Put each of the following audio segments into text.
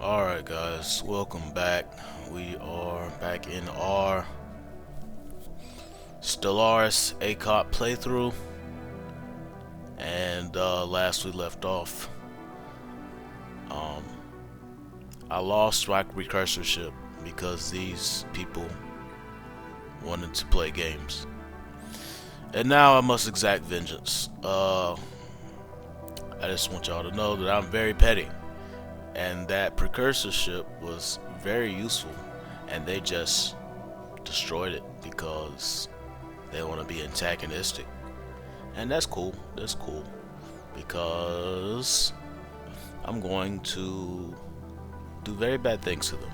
Alright guys, welcome back. We are back in our Stellaris ACOT playthrough, and last we left off, I lost my recursorship because these people wanted to play games. And now I must exact vengeance. I just want y'all to know that I'm very petty, and that precursorship was very useful, and they just destroyed it because they want to be antagonistic. And that's cool. That's cool, because I'm going to do very bad things to them.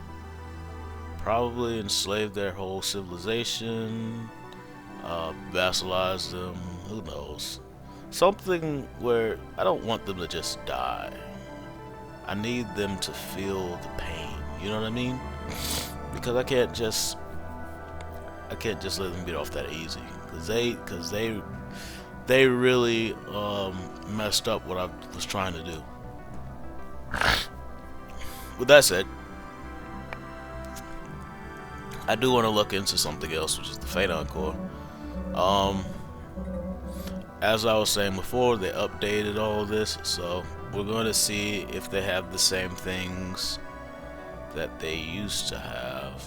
Probably enslave their whole civilization, vassalize them, who knows. Something where I don't want them to just die. I need them to feel the pain, you know what I mean? Because I can't just let them get off that easy, because they really messed up what I was trying to do. With that said, I do want to look into something else, which is the Phaeton Core. As I was saying before, they updated all of this, so we're going to see if they have the same things that they used to have.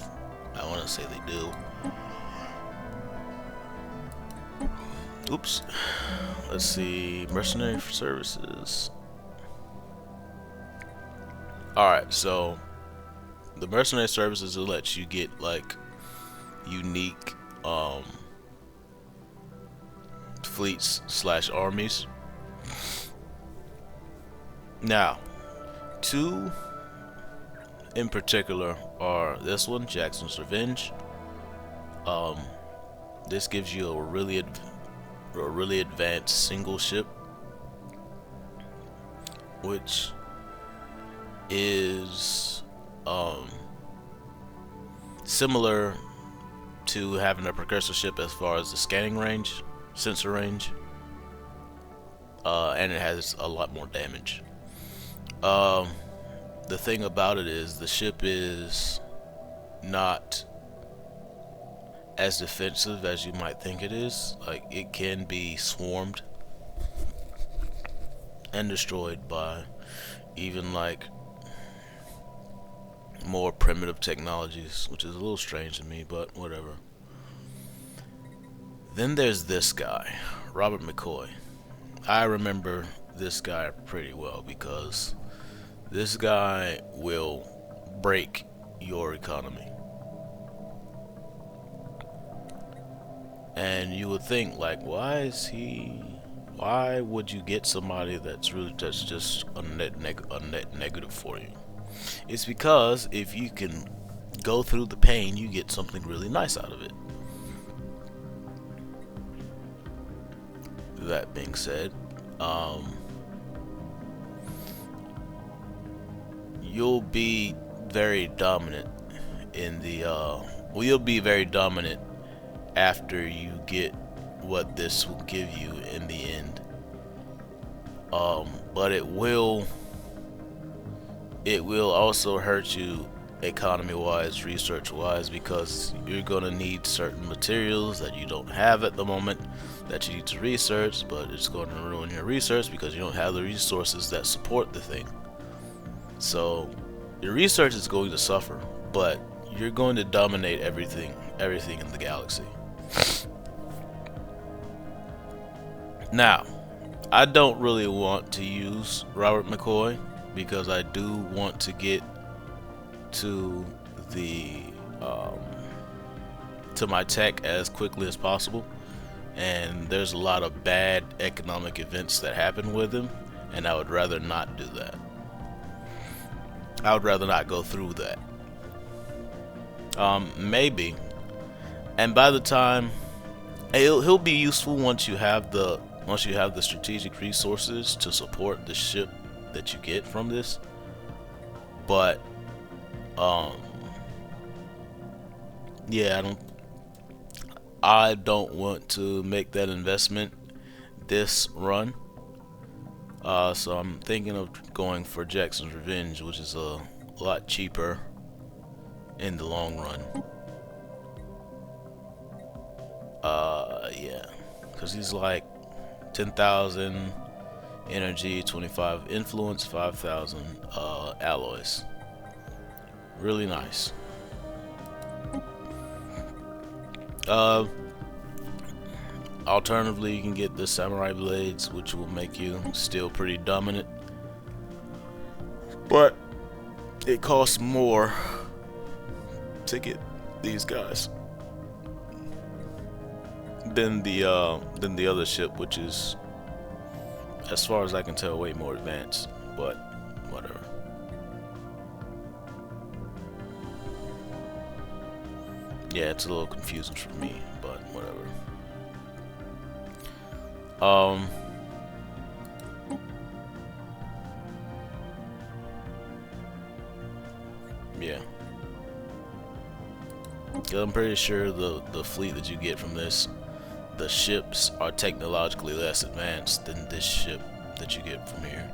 I want to say they do. Oops. Let's see. Mercenary services. Alright, so the mercenary services will let you get like unique fleets / armies. Now, two in particular are this one, Jackson's Revenge. This gives you a really advanced single ship, which is similar to having a precursor ship as far as the scanning range, sensor range, and it has a lot more damage. The thing about it is the ship is not as defensive as you might think it is. Like, it can be swarmed and destroyed by even like more primitive technologies, which is a little strange to me, but whatever. Then there's this guy, Robert McCoy. I remember this guy pretty well because this guy will break your economy. And you would think, like, why would you get somebody that's just a net negative for you? It's because if you can go through the pain, you get something really nice out of it. That being said, you'll be very dominant in the you'll be very dominant after you get what this will give you in the end. But it will also hurt you economy wise, research wise, because you're gonna need certain materials that you don't have at the moment that you need to research, but it's going to ruin your research because you don't have the resources that support the thing. So your research is going to suffer, but you're going to dominate everything in the galaxy. Now, I don't really want to use Robert McCoy because I do want to get to the to my tech as quickly as possible, and there's a lot of bad economic events that happen with him, and I would rather not do that. I would rather not go through that. Maybe, and by the time he'll be useful once you have the strategic resources to support the ship that you get from this. But yeah, I don't want to make that investment this run. So I'm thinking of going for Jackson's Revenge, which is a a lot cheaper in the long run. Yeah, because he's like 10,000 energy, 25 influence, 5,000 alloys. Really nice. Alternatively, you can get the samurai blades, which will make you still pretty dominant, but it costs more to get these guys than the other ship, which is, as far as I can tell, way more advanced. But whatever. Yeah, it's a little confusing for me, but whatever. Yeah. I'm pretty sure the fleet that you get from this, the ships are technologically less advanced than this ship that you get from here.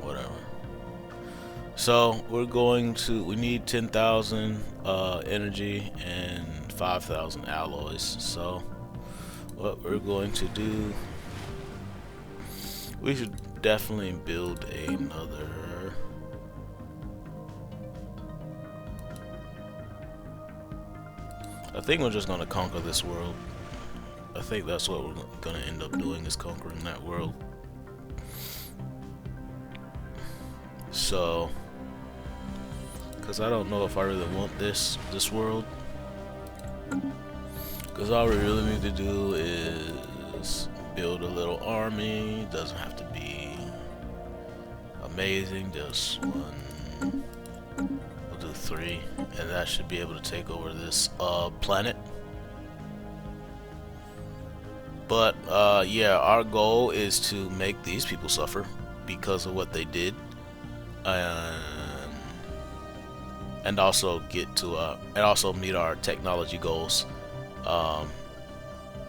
Whatever. So we need 10,000 energy and 5,000 alloys. So what we're going to do, we should definitely build another. I think we're just gonna conquer this world. I think that's what we're gonna end up doing, is conquering that world. So, because I don't know if I really want this world. Because all we really need to do is build a little army. Doesn't have to be amazing. Just one. We'll do 3, and that should be able to take over this planet. But yeah, our goal is to make these people suffer because of what they did, and also get to and also meet our technology goals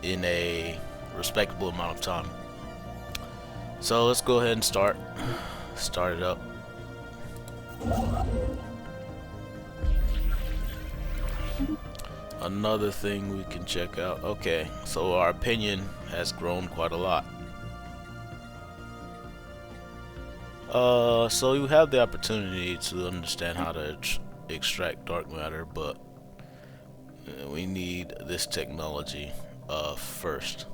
in a respectable amount of time. So let's go ahead and start it up. Another thing we can check out. Okay, so our opinion has grown quite a lot. So you have the opportunity to understand how to extract dark matter, but we need this technology first,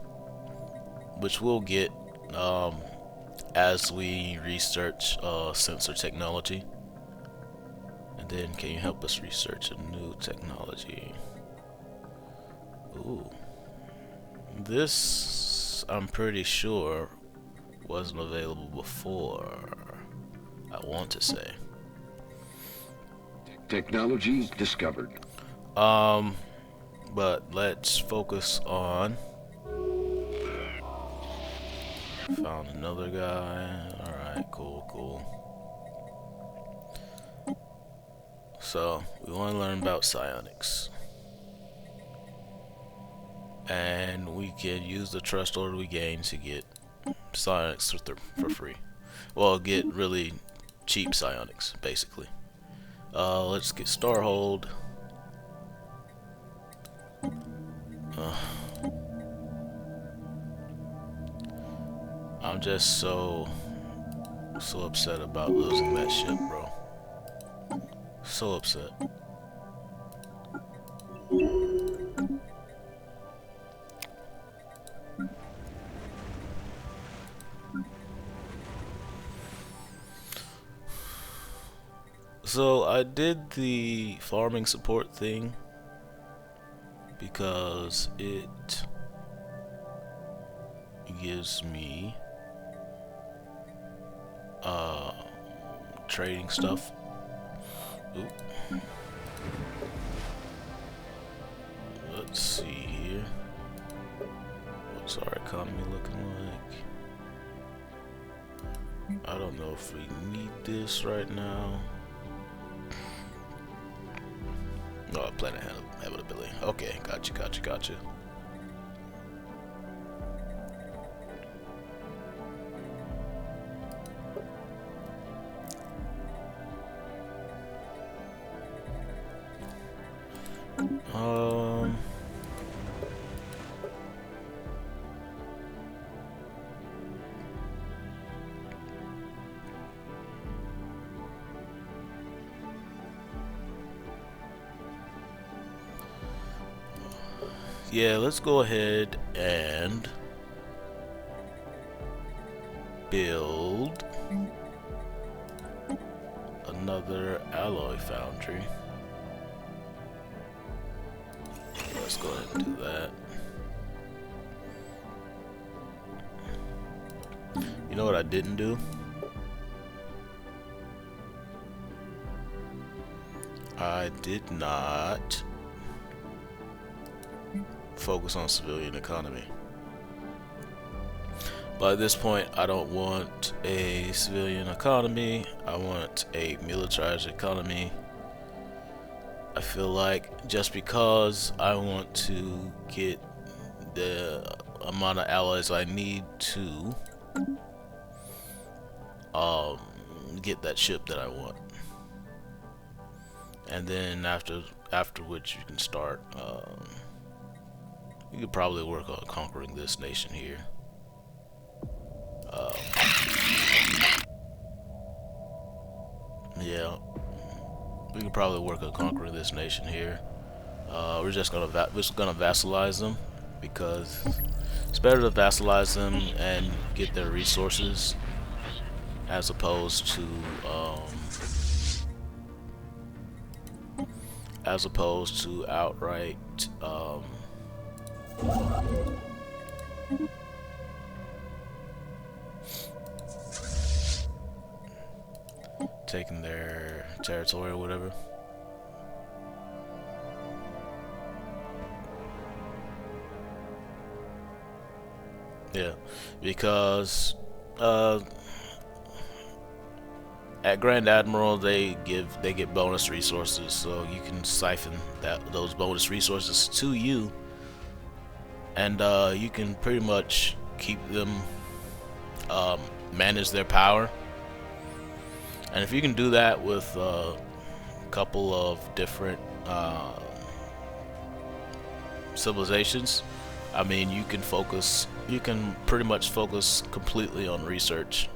which we'll get as we research sensor technology. And then, can you help us research a new technology? Ooh, this I'm pretty sure wasn't available before, I want to say. Technology discovered. But let's focus on. Found another guy. Alright, cool. So, we want to learn about psionics. And we can use the trust order we gain to get psionics for free. Well, get really cheap psionics, basically. Let's get Starhold. I'm just so upset about losing that ship, bro. So upset. So I did the farming support thing because it gives me trading stuff. Oop. Let's see here. What's our economy looking like? I don't know if we need this right now. Oh, planet habitability. Okay, gotcha. yeah, let's go ahead and build another alloy foundry. Let's go ahead and do that. You know what I didn't do? I did not focus on civilian economy. But at this point, I don't want a civilian economy. I want a militarized economy. I feel like just because I want to get the amount of allies I need to get that ship that I want, and then after which you can start. You could probably work on conquering this nation here. Yeah, we could probably work on conquering this nation here. We're just gonna vassalize them, because it's better to vassalize them and get their resources as opposed to outright taking their territory or whatever. Yeah, because at Grand Admiral they get bonus resources, so you can siphon those bonus resources to you, and you can pretty much keep them, manage their power. And if you can do that with a couple of different civilizations, I mean, you can pretty much focus completely on research,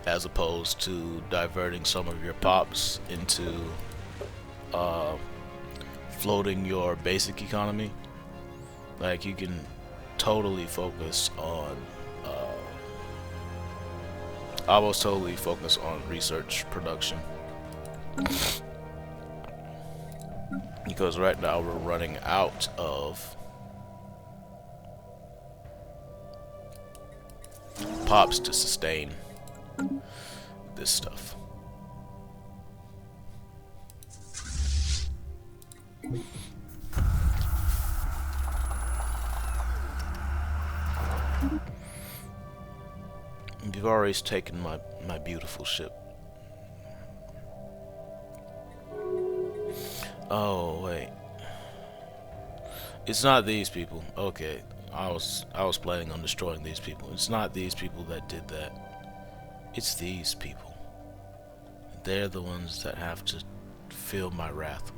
as opposed to diverting some of your pops into floating your basic economy. Like, you can totally focus on almost totally focus on research production, because right now we're running out of pops to sustain this stuff. You've already taken my beautiful ship. Oh wait, it's not these people. Okay, I was planning on destroying these people. It's not these people that did that. It's these people. They're the ones that have to feel my wrath.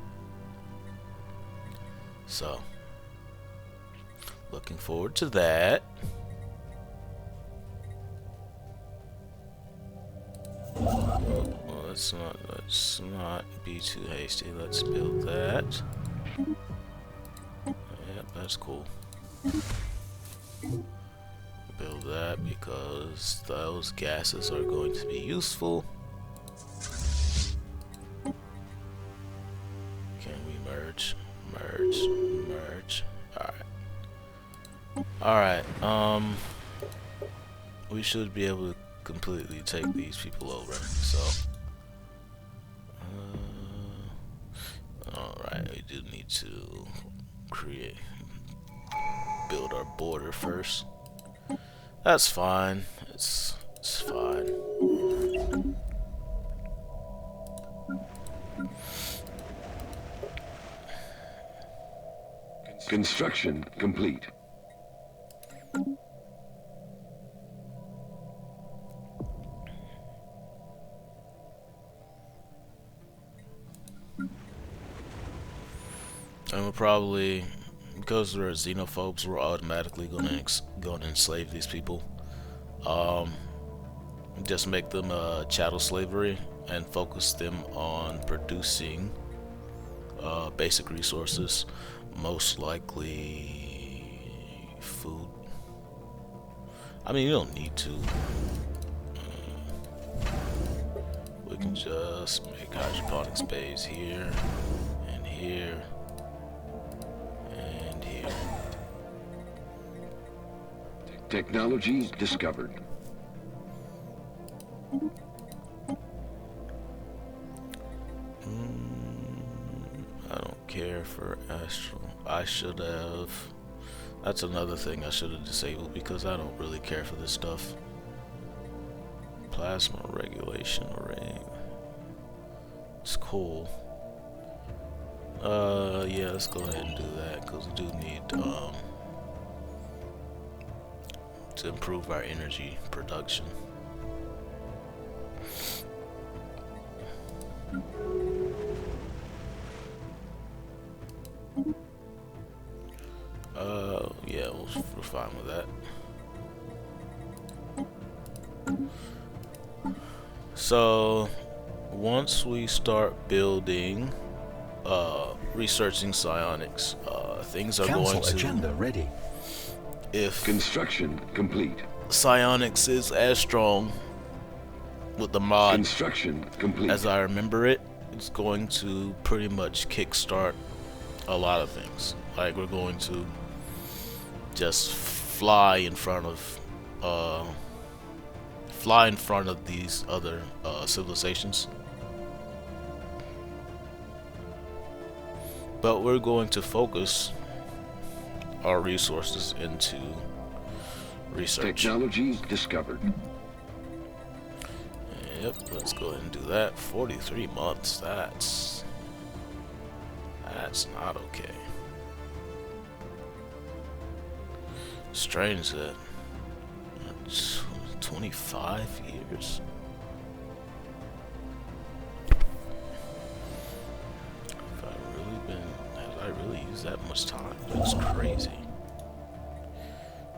So, looking forward to that. Well, let's not be too hasty. Let's build that. Yep, that's cool. Build that because those gases are going to be useful. Can we merge? Merge. Alright, we should be able to completely take these people over, so alright, we do need to build our border first. That's fine, it's fine. Construction complete. And we're probably, because we're xenophobes, we're automatically gonna enslave these people. Just make them chattel slavery and focus them on producing basic resources, most likely food. I mean, you don't need to. We can just make hydroponic space here and here and here. Technology discovered. I don't care for astral. I should have. That's another thing I should have disabled because I don't really care for this stuff. Plasma regulation array. It's cool. Yeah, let's go ahead and do that because we do need to improve our energy production. Yeah, we're fine with that. So once we start building, researching psionics, things are Council going to agenda ready. If Construction complete. psionics is as strong with the mod Construction complete. as I remember it, it's going to pretty much kickstart a lot of things. Like we're going to just fly in front of these other civilizations. But we're going to focus our resources into research. Technology discovered. Yep, let's go ahead and do that. 43 months, that's not okay. Strange that 25 years. Have I really used that much time? That's crazy.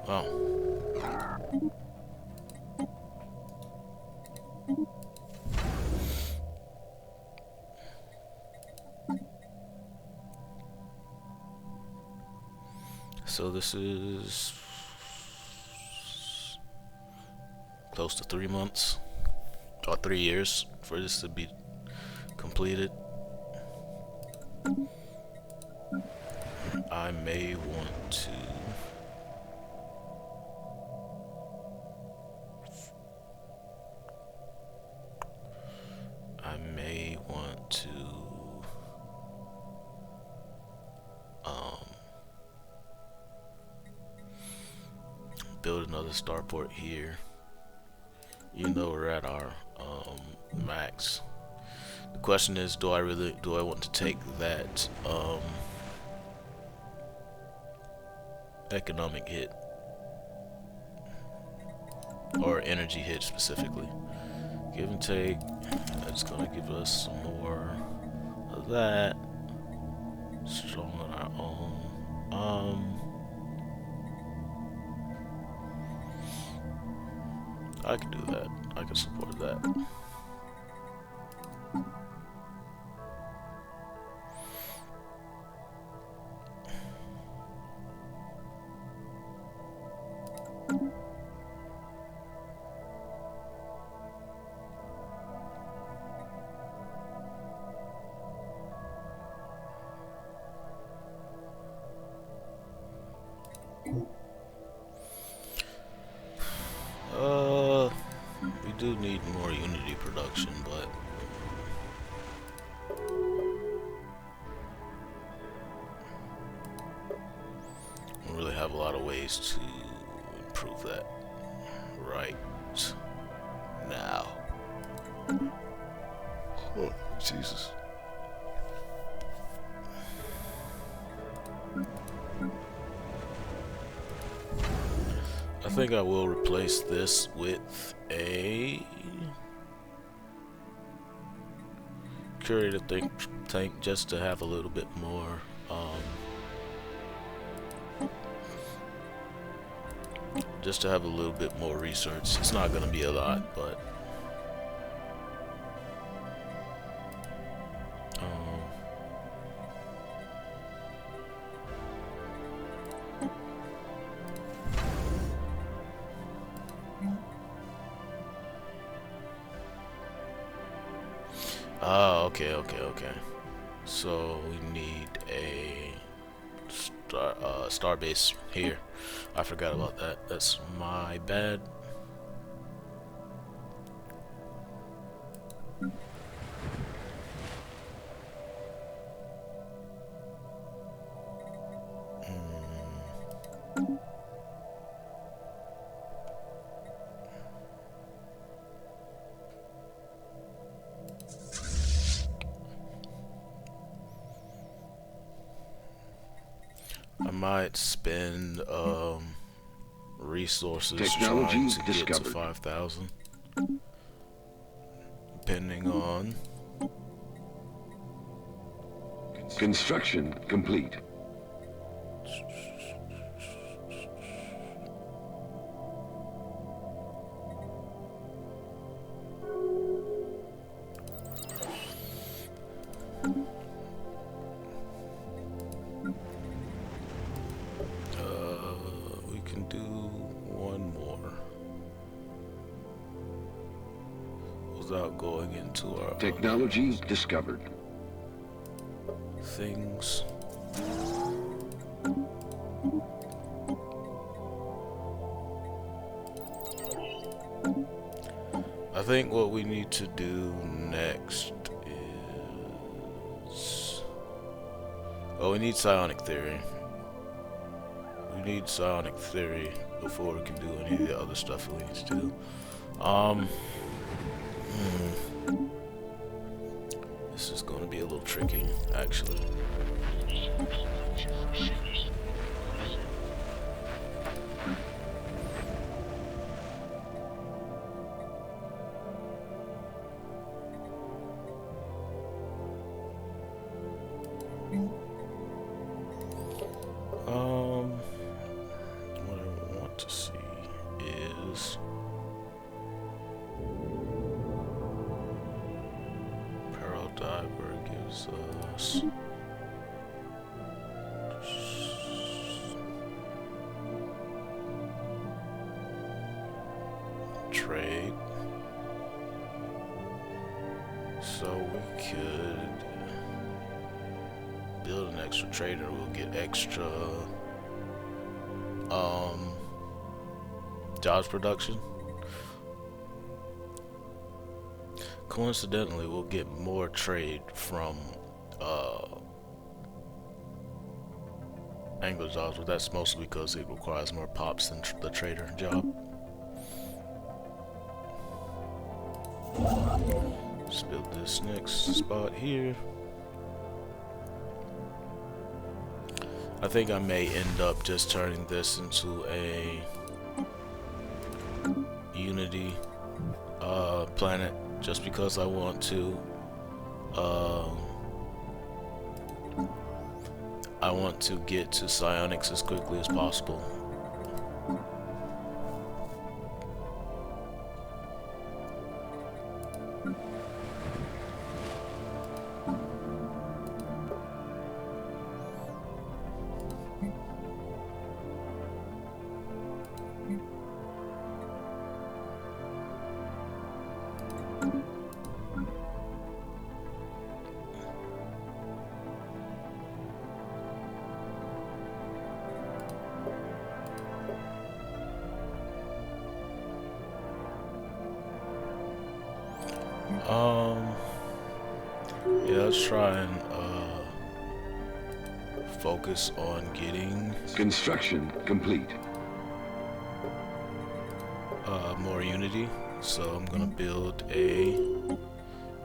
Wow. So this is close to 3 months or 3 years for this to be completed. I may want to build another starport here. Even though we're at our max. The question is, do I want to take that economic hit or energy hit specifically? Give and take. That's gonna give us some more of that. Strong on our own. I can do that. I can support that. We do need more Unity production, but we really have a lot of ways to improve that right now. Oh, Jesus. I think I will replace this with a curator tank just to have a little bit more research. It's not gonna be a lot, but Oh, okay, okay, okay. So we need a star base here. I forgot about that. That's my bad. I might spend resources trying to get to 5,000, depending on. Construction complete. We can do one more without going into our Technology discovered. things. I think what we need to do next is... Oh, we need psionic theory. We need psionic theory before we can do any of the other stuff we need to do. This is going to be a little tricky, actually. What I want to see is Pearl Diver gives us trade, so we could build an extra trader. We'll get extra jobs production. Coincidentally, we'll get more trade from angler jobs, but that's mostly because it requires more pops than the trader job. Let's build this next spot here. I think I may end up just turning this into a Unity planet, just because I want to get to psionics as quickly as possible. Yeah, let's try and focus on getting Construction complete. more Unity. So I'm gonna build a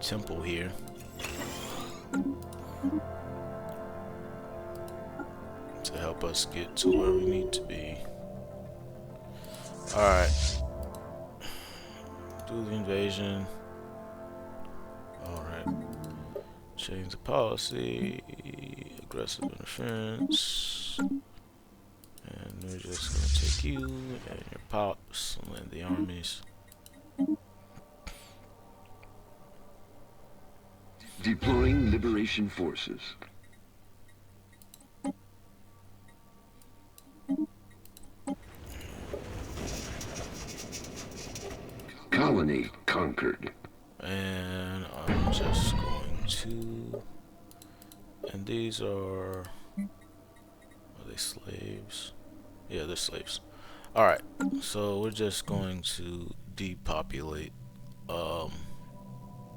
temple here. To help us get to where we need to be. Alright. Do the invasion. Alright. Change the policy. Aggressive interference. And we're just gonna take you and your pops and land the armies. Deploying liberation forces. Colony conquered. And I'm just going 2. And these are they slaves? Yeah, they're slaves. Alright, so we're just going to depopulate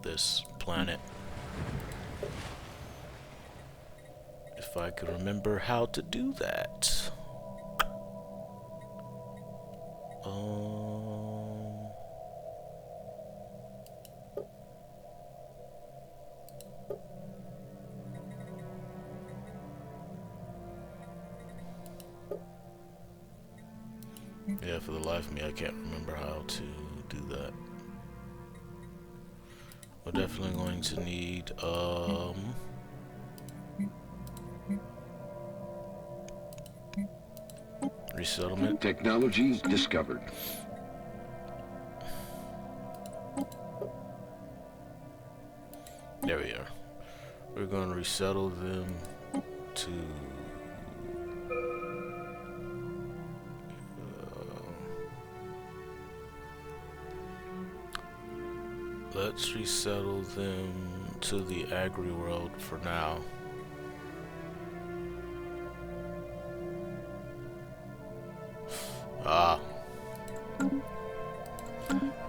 this planet. If I could remember how to do that. Yeah, for the life of me, I can't remember how to do that. We're definitely going to need, resettlement. Technology discovered. There we are. We're going to resettle them to let's resettle them to the agri world for now. Ah,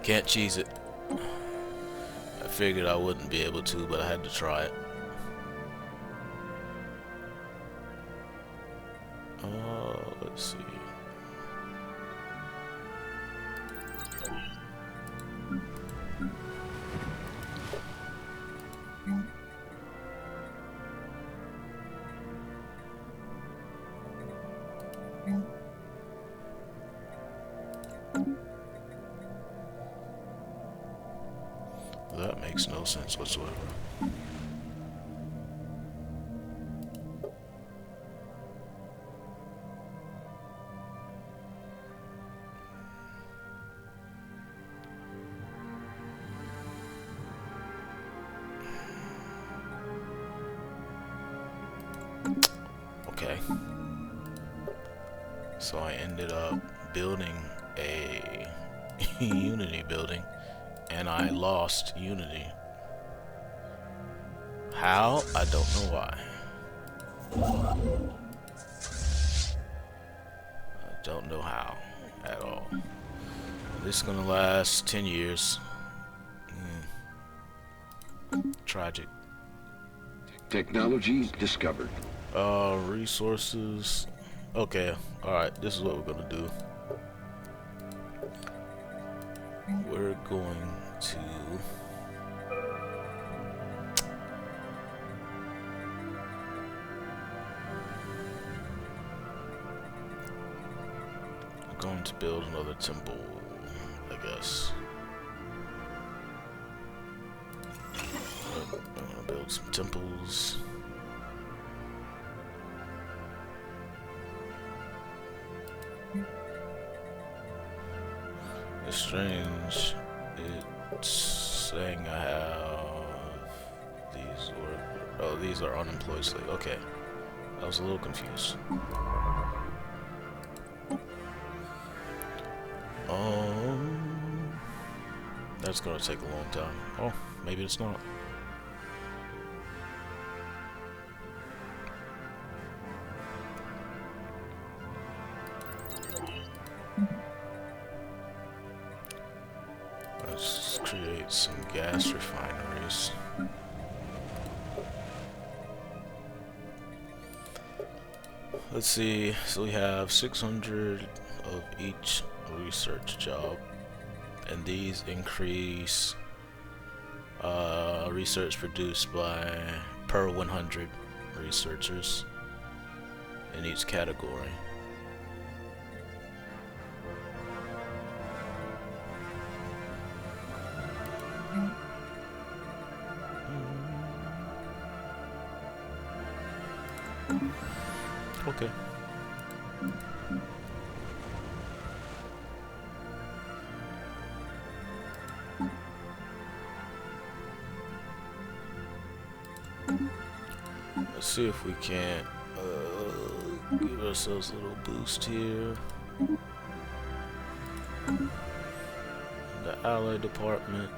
can't cheese it. I figured I wouldn't be able to, but I had to try it. Let's see. That makes no sense whatsoever. Okay. So I ended up building a Unity building, and I lost Unity. How? I don't know why. I don't know how at all. This is gonna last 10 years. Tragic. Technology discovered. Resources. Okay, alright, this is what we're gonna do. We're going to build another temple, I guess. I'm gonna build some temples. It's strange. It's saying I have these or oh, these are unemployed slaves. Okay, I was a little confused. That's gonna take a long time. Oh, maybe it's not. Let's create some gas refineries. Let's see, so we have 600 of each research job, and these increase research produced by per 100 researchers in each category. Okay. Let's see if we can't give ourselves a little boost here. The ally department.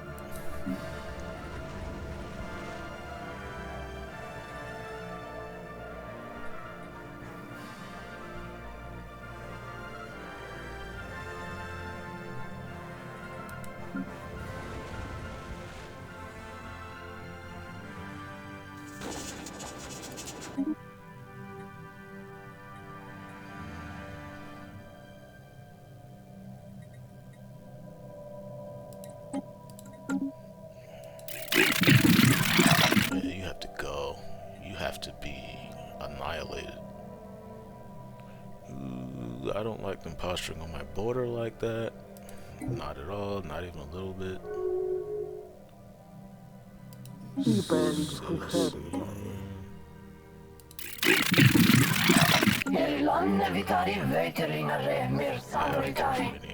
have to be annihilated. Ooh, I don't like them posturing on my border like that. Not at all, not even a little bit. Any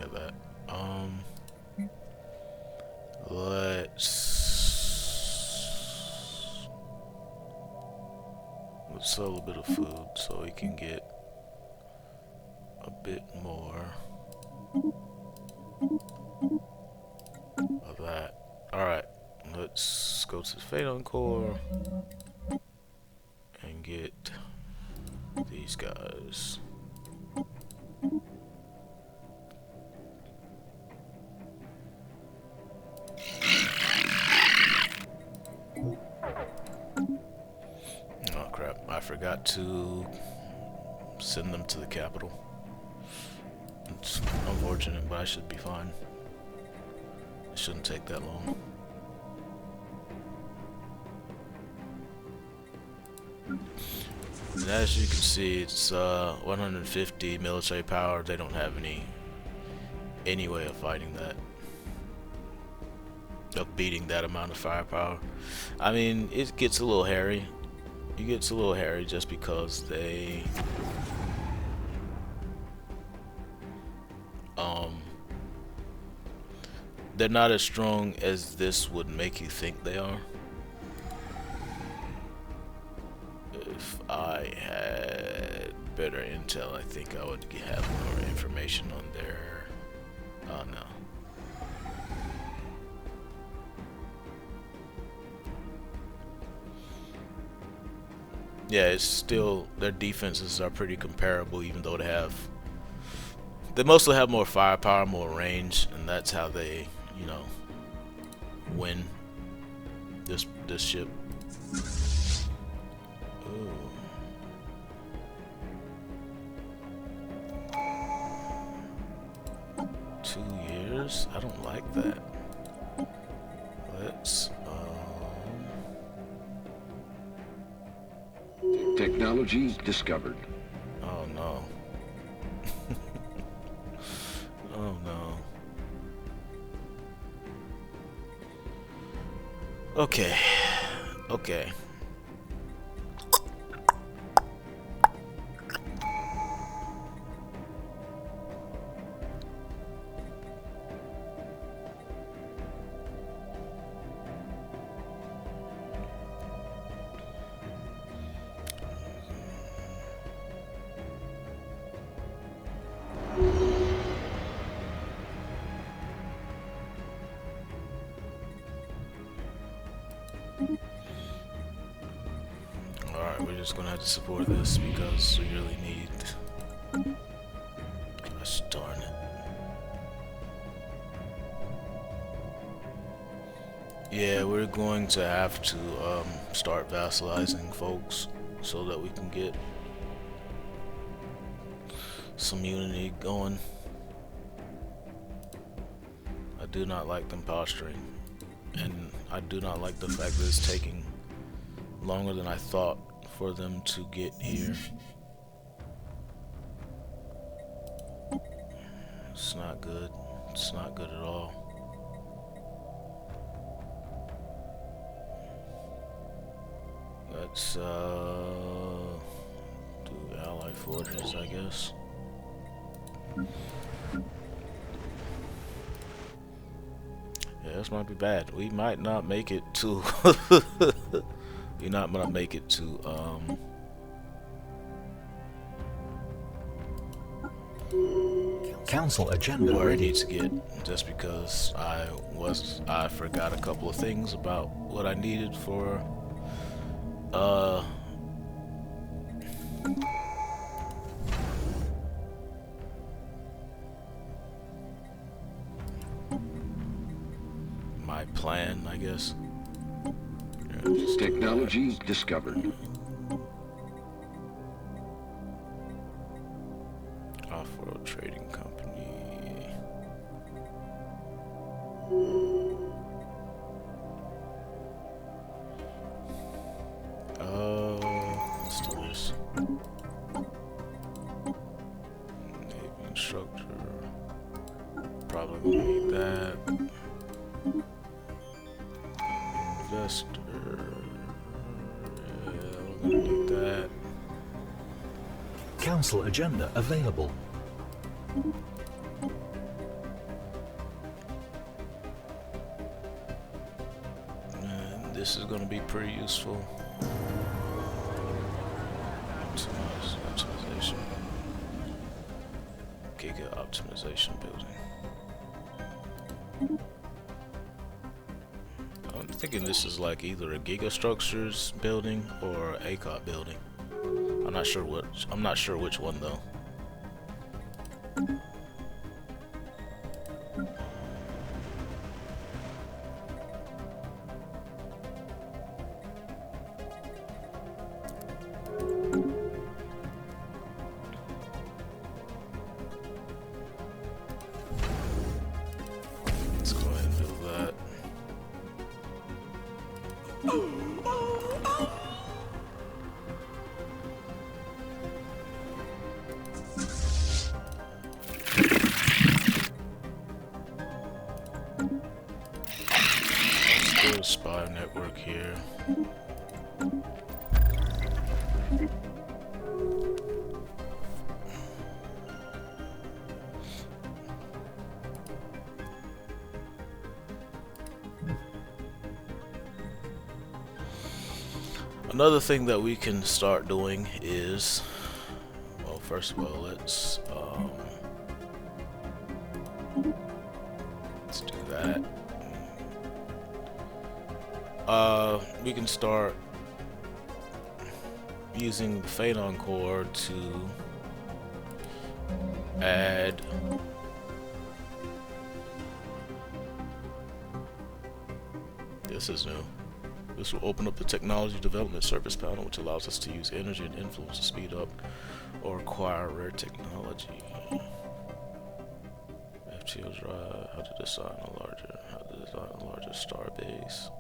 of that. Let's sell a bit of food so we can get a bit more of that. Alright, let's go to the Phaeton Core and get these guys. Oh crap, I forgot to send them to the capital. It's unfortunate, but I should be fine. It shouldn't take that long. And as you can see, it's 150 military power. They don't have any way of fighting that, of beating that amount of firepower. I mean, it gets a little hairy. It gets a little hairy just because they're not as strong as this would make you think they are. If I had better intel, I think I would have more information on their... Oh no. Yeah, it's still, their defenses are pretty comparable, even though they mostly have more firepower, more range, and that's how they, you know, win this ship. Ooh. Years? I don't like that. Let's Technology discovered. Oh no. Oh no. Okay. Okay. Alright, we're just gonna have to support this because we really need... Gosh darn it. Yeah, we're going to have to start vassalizing folks so that we can get some unity going. I do not like them posturing, and I do not like the fact that it's taking longer than I thought for them to get here. It's not good. It's not good at all. Let's do ally forges, I guess. Yeah, this might be bad. We might not make it to we're not gonna make it to Council agenda where it ready. needs to get, just because I forgot a couple of things about what I needed for my plan, I guess. Technology discovered. Off-world trading company. Navy instructor. Probably gonna need that. Investor. Yeah, we're gonna need that. Council agenda available. And this is gonna be pretty useful. Optimization. Giga optimization building. I'm thinking this is like either a Giga Structures building or a ACOT building. I'm not sure which one though. Let's go ahead and build that. Still a spy network here. Another thing that we can start doing is, well, first of all, let's do that. We can start using the Phaeton core to add this is new. This will open up the technology development service panel, which allows us to use energy and influence to speed up or acquire rare technology. FTO drive, how to design a larger star base.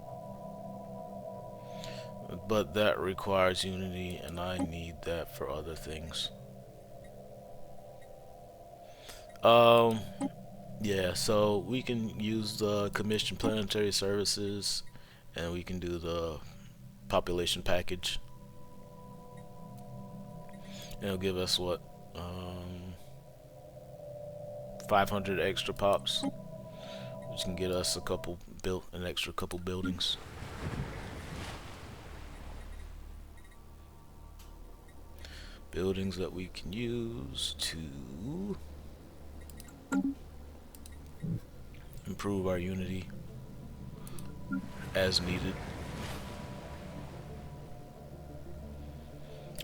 But that requires Unity, and I need that for other things. Yeah, so we can use the commission planetary services, and we can do the population package. And it'll give us what, 500 extra pops, which can get us an extra couple buildings. Buildings that we can use to improve our Unity as needed.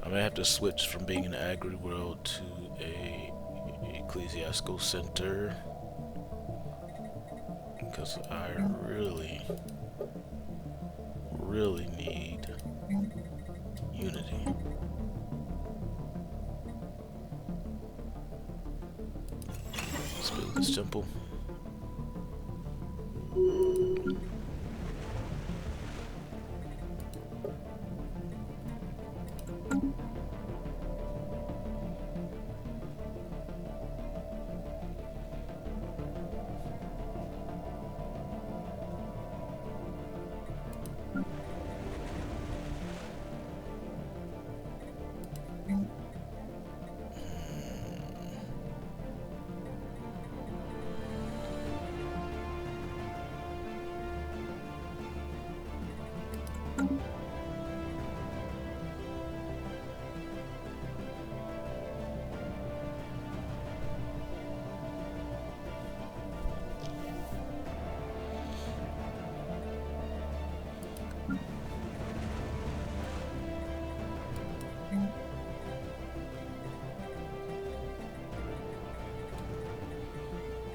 I may have to switch from being an agri world to a ecclesiastical center, because I really need Unity. Let's build this temple.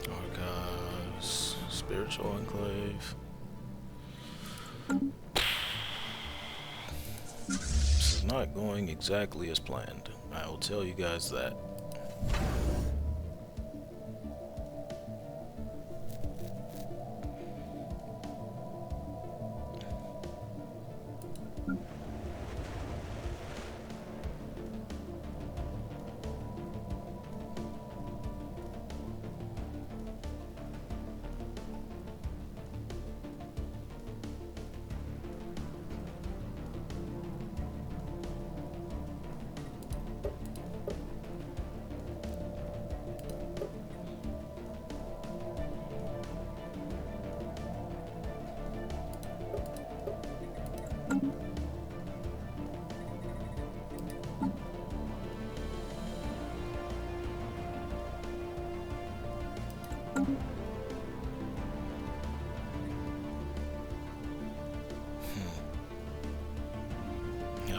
Archives, spiritual enclave. This is not going exactly as planned. I will tell you guys that.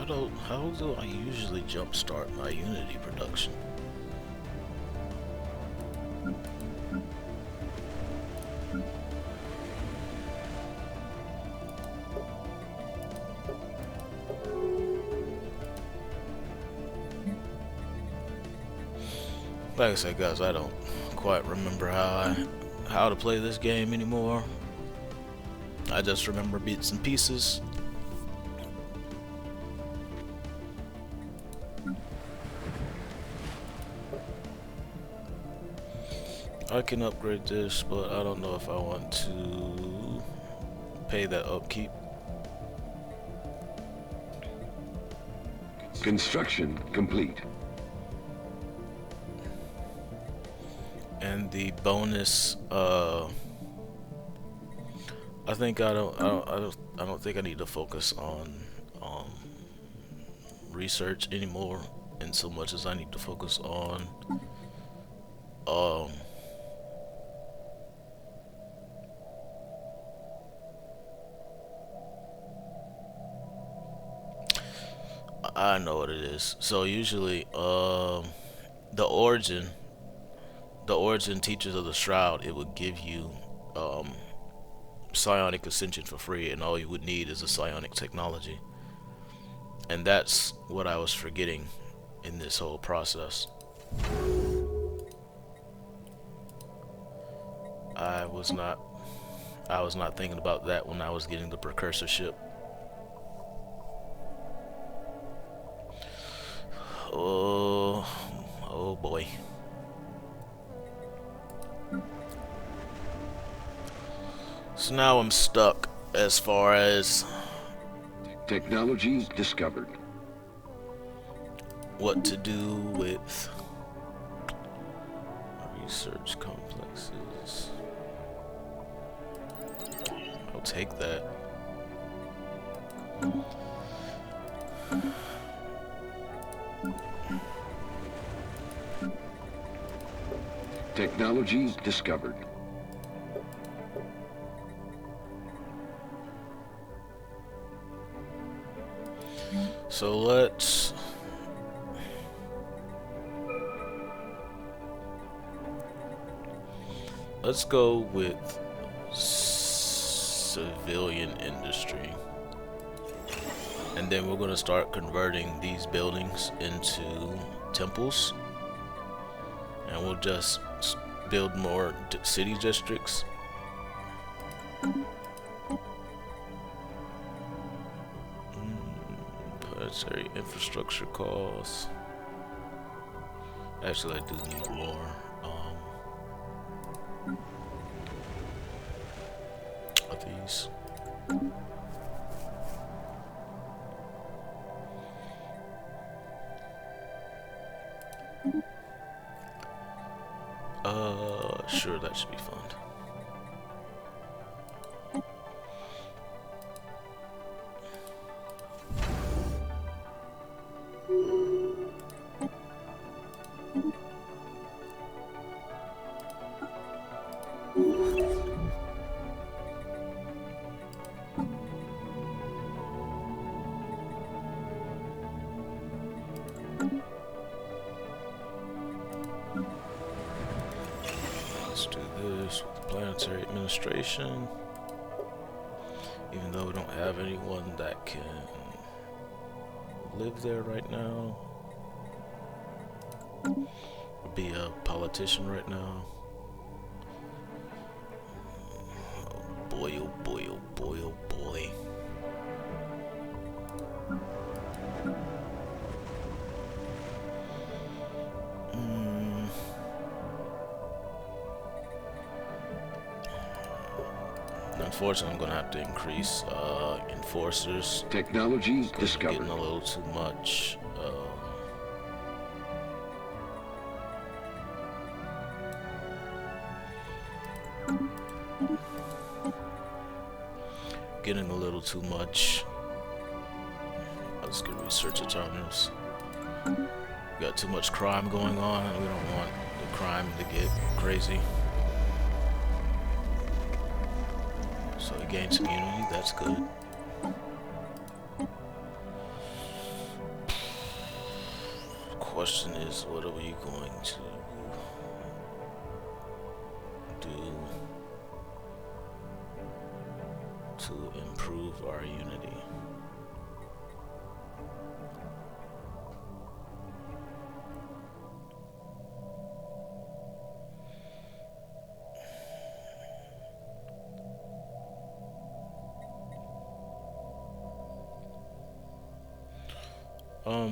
How do I usually jumpstart my Unity production? Like I said, guys, I don't quite remember how to play this game anymore. I just remember bits and pieces. I can upgrade this, but I don't know if I want to pay that upkeep. Construction complete. And the bonus, I don't think I need to focus on research anymore, in so much as I need to focus on I know what it is. So usually, the origin Teachers of the Shroud, it would give you psionic ascension for free, and all you would need is a psionic technology. And that's what I was forgetting in this whole process. I was not thinking about that when I was getting the precursor ship. Oh boy. So now I'm stuck as far as Technology discovered. what to do with research complexes. I'll take that. Technology discovered. So let's go with civilian industry, and then we're going to start converting these buildings into temples, and we'll just build more city districts. Planetary infrastructure costs. Actually, I do need more. Of these. Sure, that should be fun. Let's do this with the planetary administration. Even though we don't have anyone that can live there right now. Or be a politician right now. Oh boy, oh boy, oh boy, oh boy. Unfortunately, I'm gonna have to increase enforcers. Technology discovered. Getting a little too much. Getting a little too much. I'm just gonna research alternatives. We got too much crime going on, and we don't want the crime to get crazy. So it gains immunity, that's good. question is, what are we going to do to improve our unity?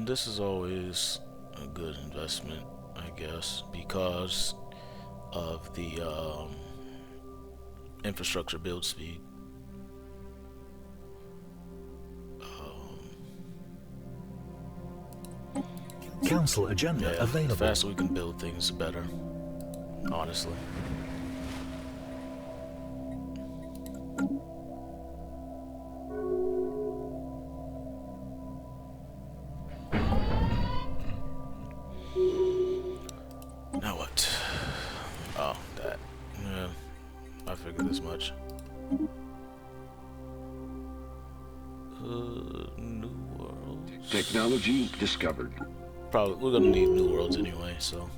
This is always a good investment, I guess, because of the infrastructure build speed. Council agenda available. The faster we can build things, the better, honestly. Now what? Oh, that. Yeah, I figured this much. New worlds. Technology discovered. Probably we're gonna need new worlds anyway, so.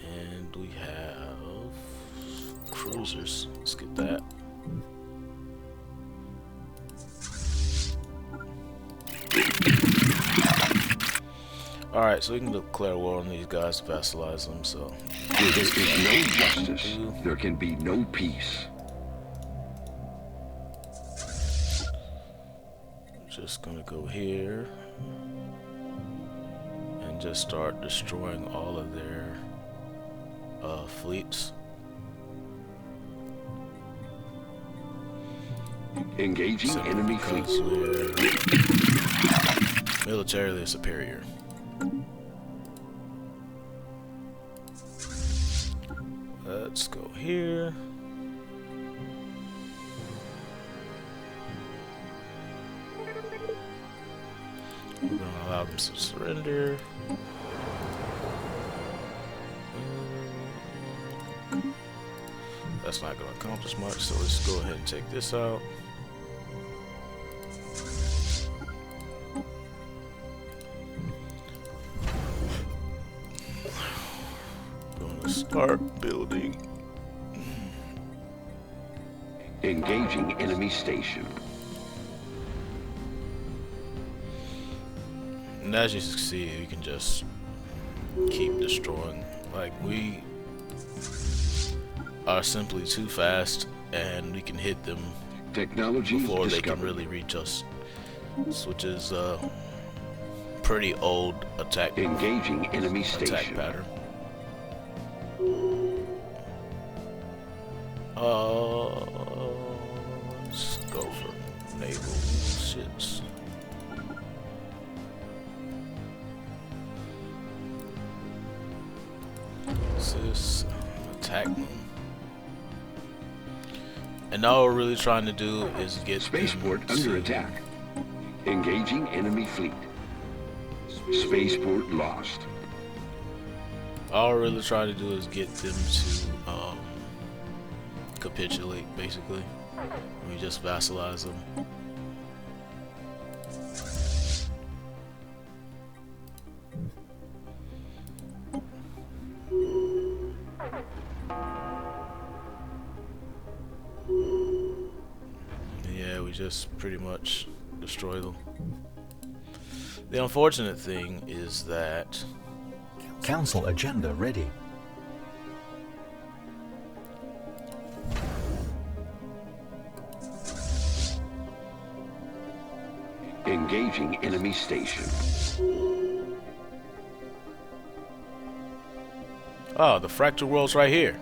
And we have cruisers. Let's get that. Alright, so we can declare war on these guys to vassalize them, so. Where there is no justice, there can be no peace. Just gonna go here and just start destroying all of their fleets. Engaging Simply enemy because fleet. we're militarily superior. Let's go here. We're gonna allow them to surrender. That's not gonna accomplish much, so let's go ahead and take this out. Gonna start building. Engaging enemy station. And as you see, you can just keep destroying. Like, we are simply too fast, and we can hit them Technology before they discovered. can really reach us. Which is a pretty old attack Engaging enemy station. pattern. Let's go for naval shits. This attack them. And all we're really trying to do is get Spaceport them under to- attack. Engaging enemy fleet. Spaceport lost. All we're really trying to do is get them to capitulate, basically. We just vassalize them. Yeah, we just pretty much destroy them. The unfortunate thing is that Council agenda ready. Engaging enemy station. oh, the fractured world's right here.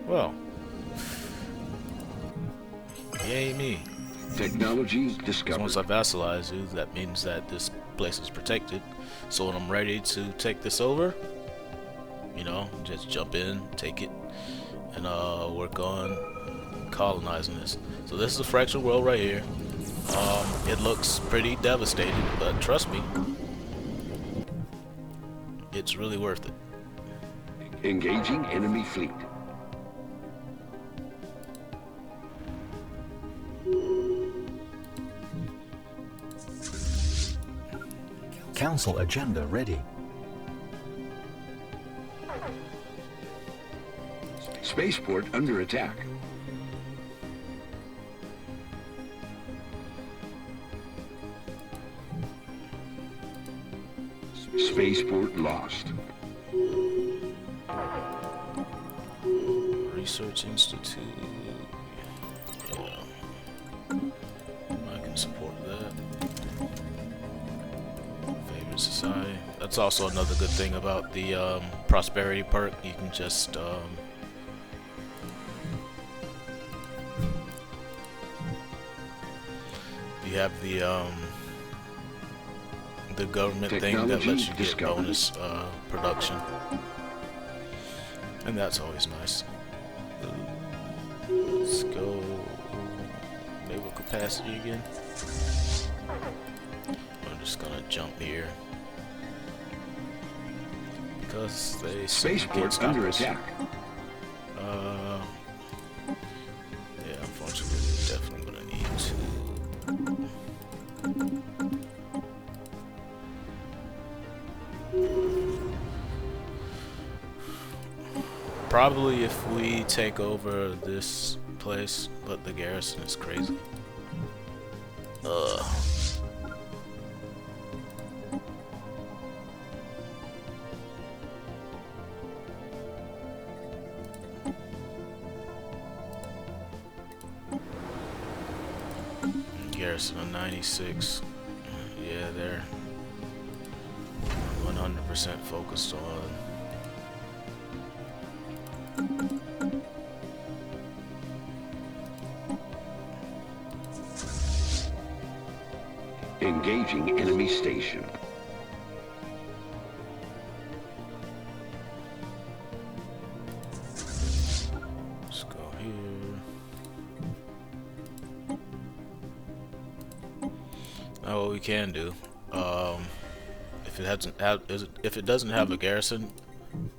Well, yay me. Technology 'Cause discovered. once I vassalize you, that means that this place is protected. So when I'm ready to take this over, you know, just jump in, take it, and work on colonizing this. So this is a fractured world right here. It looks pretty devastated, but trust me, it's really worth it. Engaging enemy fleet. Council agenda ready. Spaceport under attack. Spaceport lost. Research Institute. Yeah. I can support that. Favorite society. That's also another good thing about the prosperity perk. You can just you have the government thing that lets you get bonus production, and that's always nice. Let's go naval capacity again. I'm just gonna jump here because they Spaceport under attack. Yeah, unfortunately, we're definitely gonna need to. Probably if we take over this place, but the garrison is crazy. Garrison of 96. Yeah, they're 100% focused on. Engaging enemy station. Let's go here. Now what we can do, if it doesn't have a garrison,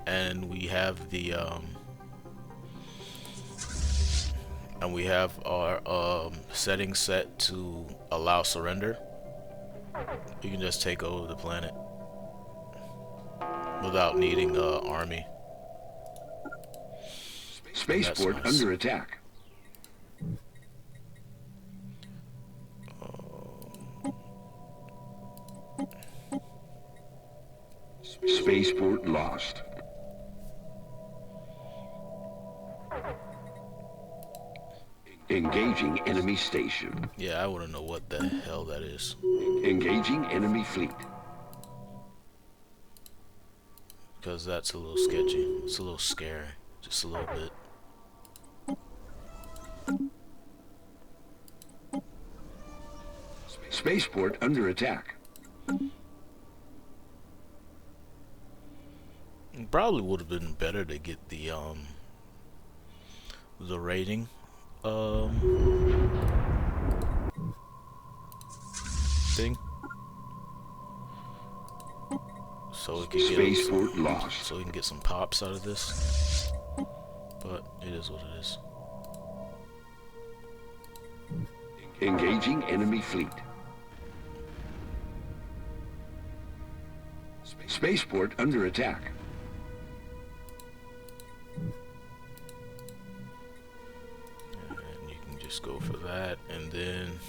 and we have the and we have our settings set to allow surrender, you can just take over the planet without needing an army. Spaceport nice. under attack. Spaceport lost. Engaging enemy station. Yeah, I want to know what the hell that is. Engaging enemy fleet. Because that's a little sketchy. It's a little scary. Just a little bit. Spaceport under attack. It probably would have been better to get the rating thing, so we could get Spaceport lost. so we can get some pops out of this. But it is what it is. Engaging enemy fleet. Spaceport under attack. And you can just go for that, and then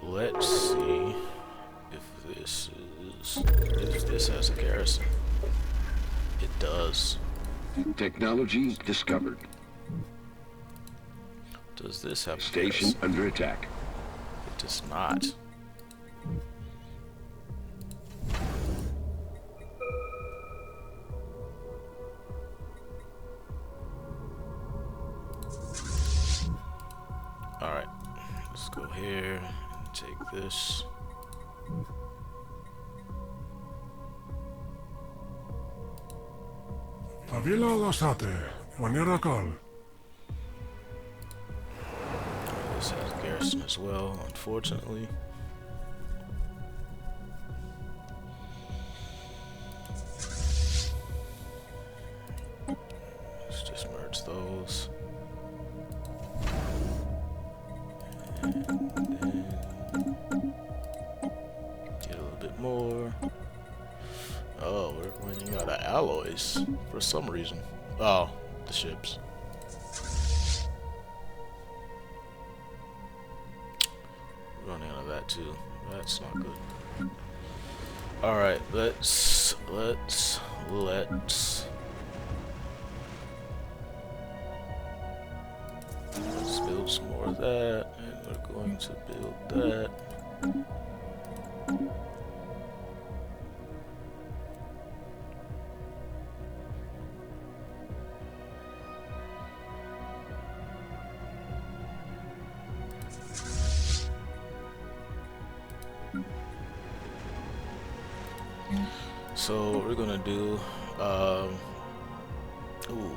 let's see if this has a garrison. It does. Technology discovered. Does this have a Station garrison? under attack. It does not. Alright, let's go here and take this. Avila lasate, Wanerakal. This has garrison as well, unfortunately. Let's just merge those. And then get a little bit alloys for some reason. Oh, the ships. We're running out of that too. That's not good. Alright, let's build some more of that, and we're going to build that. So what we're gonna do, ooh,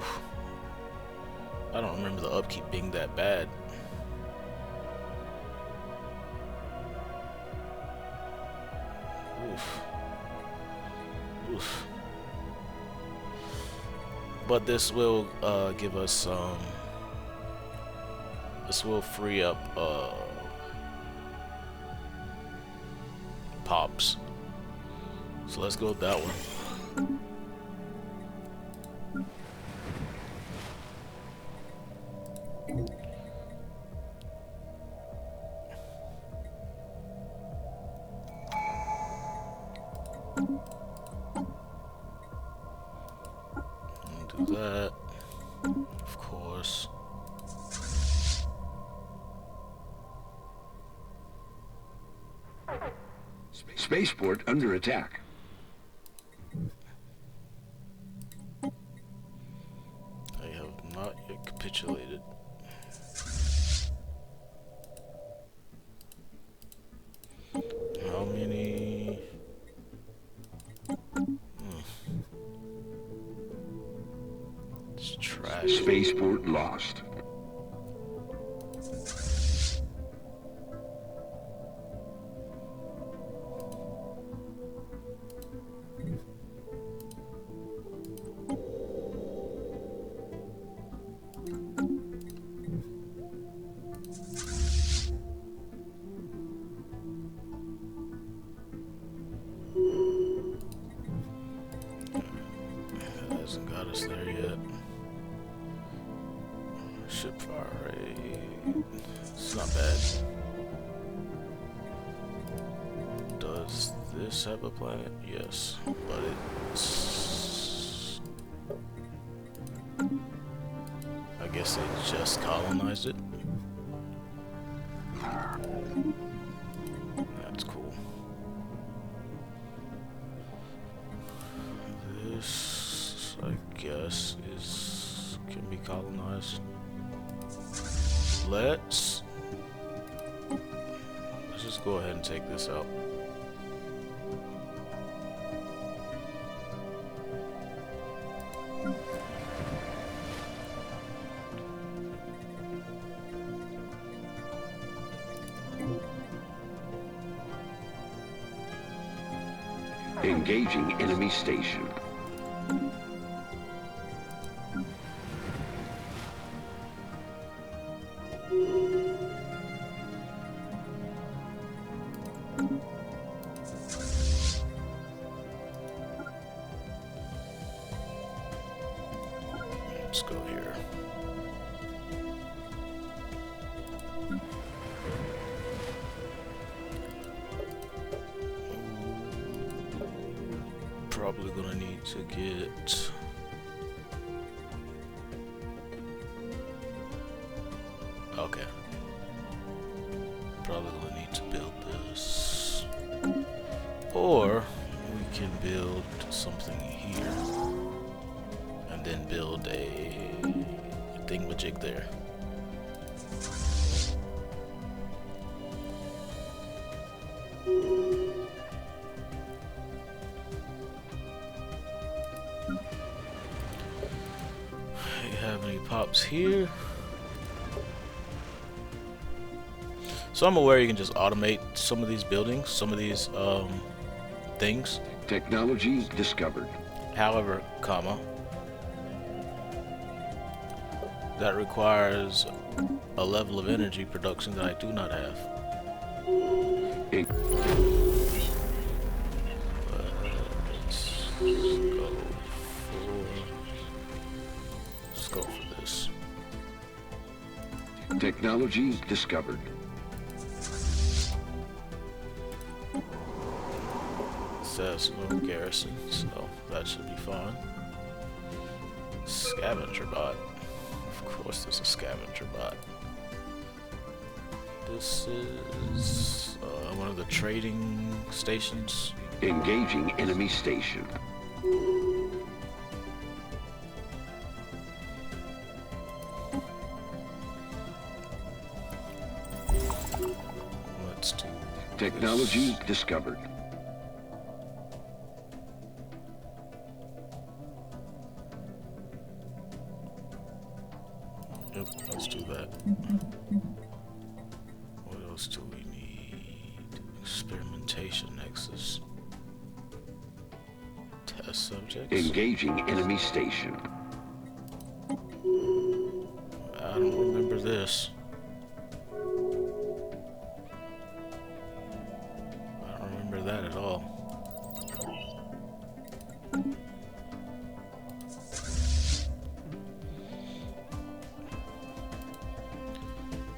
I don't remember the upkeep being that bad. Oof. Oof. But this will give us this will free up pops. So let's go with that one. And do that, of course. Spaceport under attack. They have not yet capitulated. How many? It's trash. Spaceport lost. Hasn't got us there yet. Ship fire rate. It's not bad. Does this have a planet? Yes, but it's. I guess they just colonized it. That's cool. This, I guess, can be colonized. Let's just go ahead and take this out. Engaging enemy station. Let's go here. Probably gonna need to get okay. Probably gonna need to build this, or we can build something here and then build a thingamajig there. Have any pops here? So I'm aware you can just automate some of these buildings, some of these things. Technology discovered. However, comma, that requires a level of energy production that I do not have. Let's go Technology discovered. It says no garrison, so that should be fine. Scavenger bot. Of course there's a scavenger bot. This is one of the trading stations. Engaging enemy station. Let's do Technology this. discovered. Yep, let's do that. What else do we need? Experimentation nexus. Test subjects. Engaging enemy station. I don't remember this. I don't remember that at all.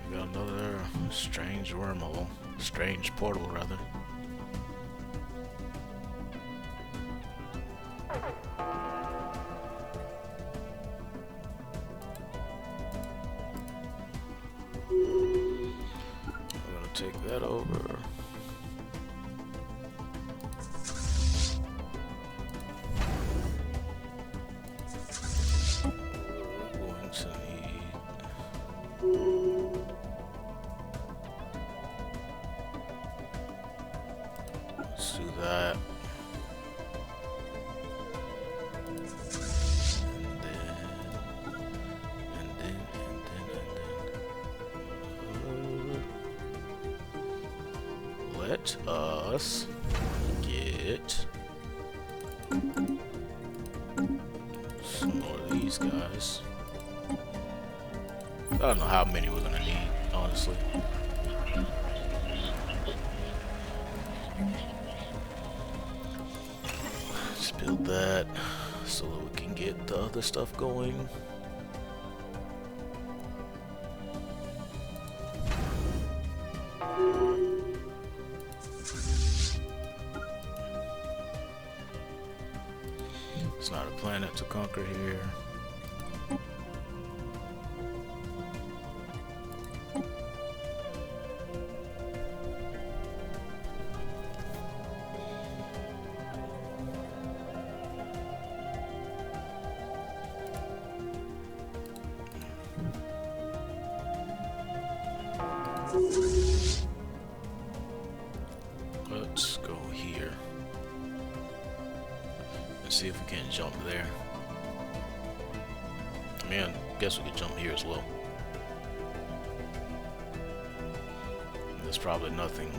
We got another strange wormhole. Strange portal, rather. I'm gonna take that over. We're going to need... Let's do that. And then. Let us get some more of these guys. I don't know how many we're gonna need, honestly. Let's build that so that we can get the other stuff going. It's not a planet to conquer here. Let's go here and see if we can jump there. I mean, I guess we could jump here as well. There's probably nothing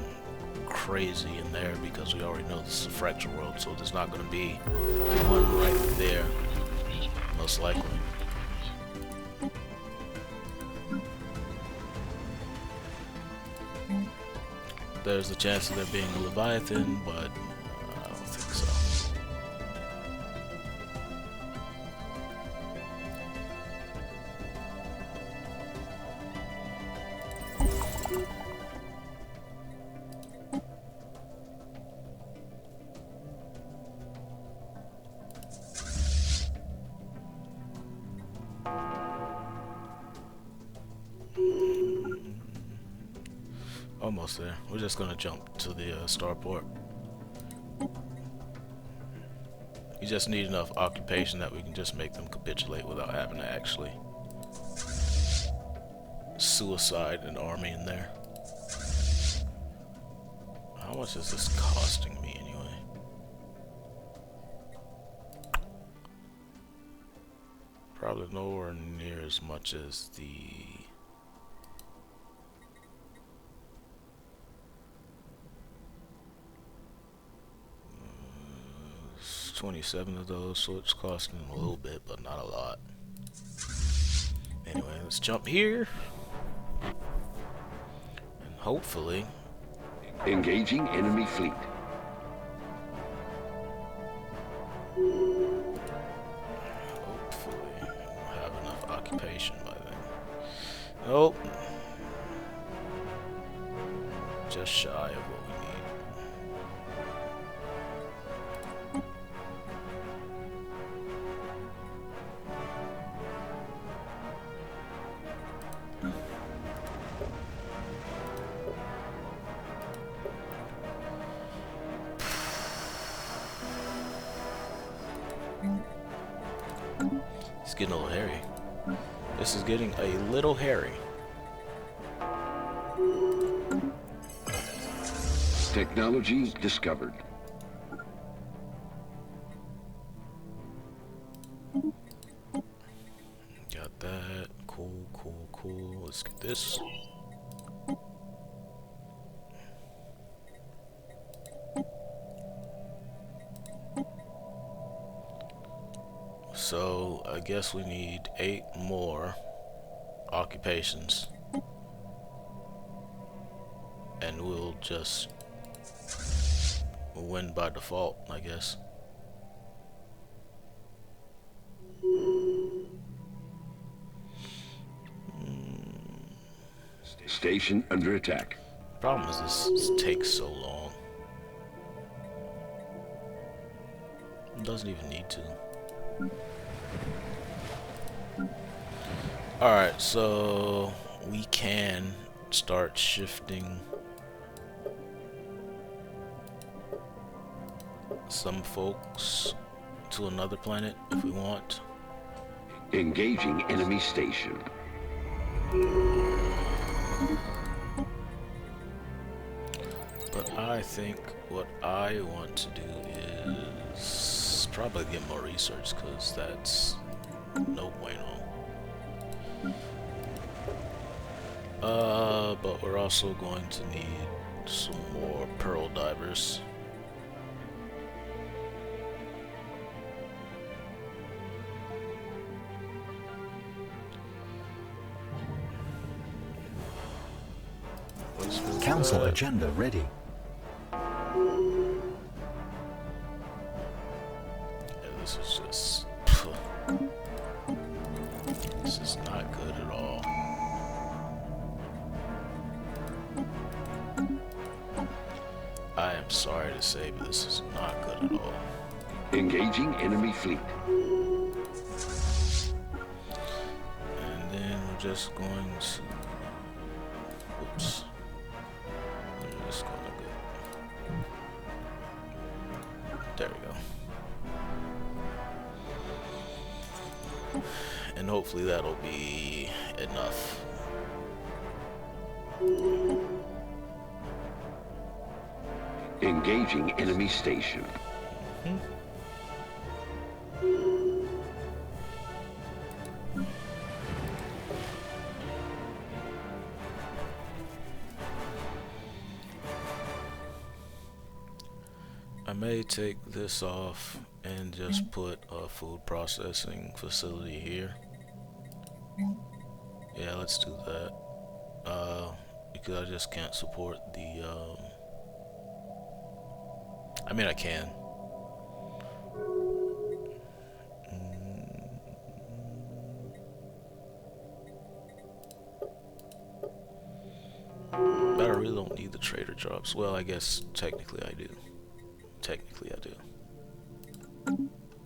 crazy in there because we already know this is a fracture world, so there's not going to be one right there, most likely. There's the chance of there being a Leviathan, but I don't think so. Almost there. We're just gonna jump to the starport. You just need enough occupation that we can just make them capitulate without having to actually suicide an army in there. How much is this costing me anyway? Probably nowhere near as much as the 27 of those, so it's costing a little bit, but not a lot. Anyway, let's jump here. And hopefully... Engaging enemy fleet. Hopefully we'll have enough occupation by then. Oh, just shy of what we need. It's getting a little hairy. This is getting a little hairy. Technology discovered. Got that. Cool, cool, cool. Let's get this. So, I guess we need 8 more occupations. And we'll just win by default, I guess. Station under attack. Problem is this takes so long. It doesn't even need to. Alright, so we can start shifting some folks to another planet if we want. Engaging enemy station. But I think what I want to do is probably get more research, because that's no bueno. But we're also going to need some more pearl divers. Council agenda ready. Yeah, this is just... This is not good at all. I am sorry to say, but this is not good at all. Engaging enemy fleet. And then we're just going to... Oops. We're just gonna go... There we go. And hopefully that'll be enough. Engaging enemy station. I may take this off and just put a food processing facility here. Yeah, let's do that. Because I just can't support the, I mean, I can. But I really don't need the trader jobs. Well, I guess technically I do. Technically I do.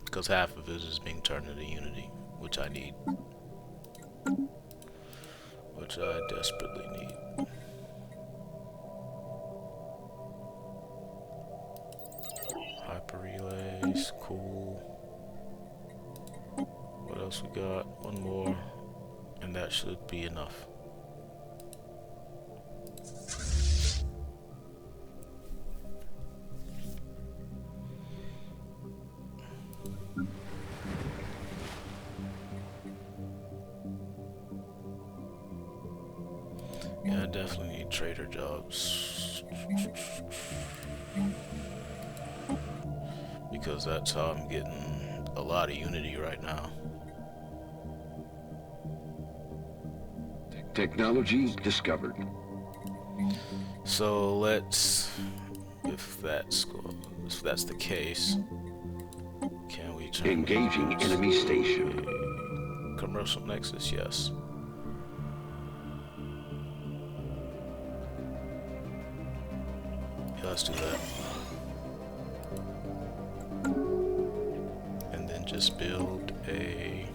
Because half of it is being turned into Unity, which I need. Which I desperately need. Hyper relays, cool. What else we got? One more. And that should be enough. Yeah, I definitely need trader jobs. Because that's how I'm getting a lot of Unity right now. Technology discovered. So let's, if that's the case, can we turn Engaging enemy station. commercial nexus? Yes. Yeah, let's do that. And then just build a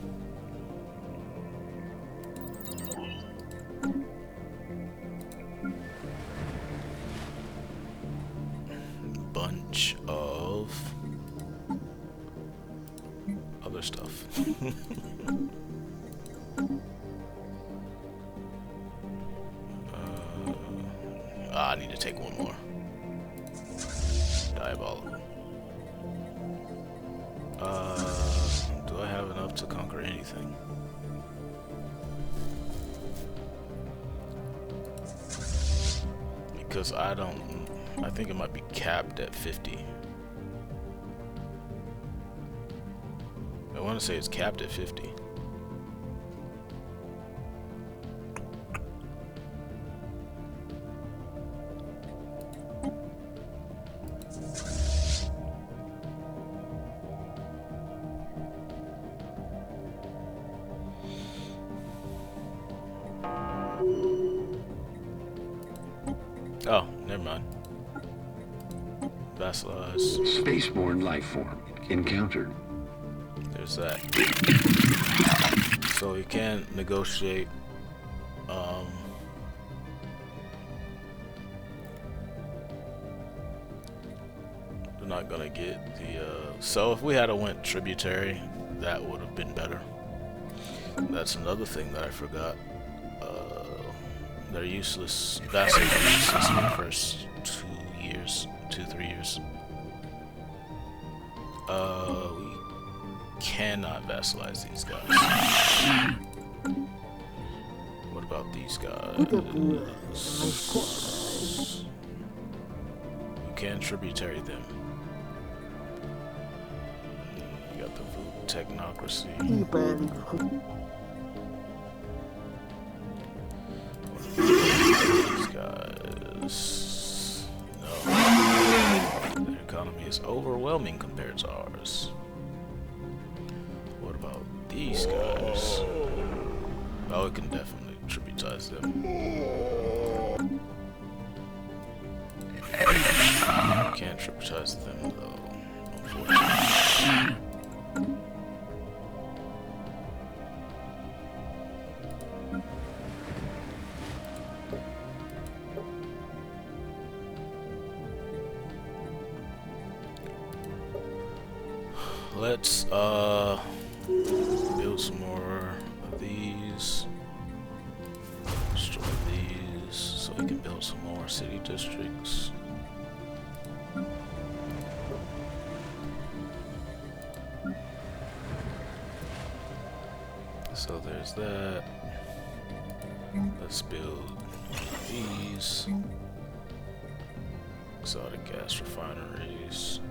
bunch of other stuff. I need to take one more. Diabolical. Do I have enough to conquer anything? Because I think it might be capped at 50. I want to say it's capped at 50. Oh, never mind. Vassalize. Spaceborne life form encountered. There's that. So you can negotiate. They're not gonna get the. So if we had a went tributary, that would have been better. That's another thing that I forgot. They're useless. Vassals are useless in the first 2 years, 2-3 years. We cannot vassalize these guys. What about these guys? We can tributary them. You got the food technocracy. These guys. No. Their economy is overwhelming compared to ours. What about these guys? Oh, we can definitely tributize them. Can't tributize them though, unfortunately. Let's build some more of these. Destroy these so we can build some more city districts. So there's that. Let's build these exotic gas refineries.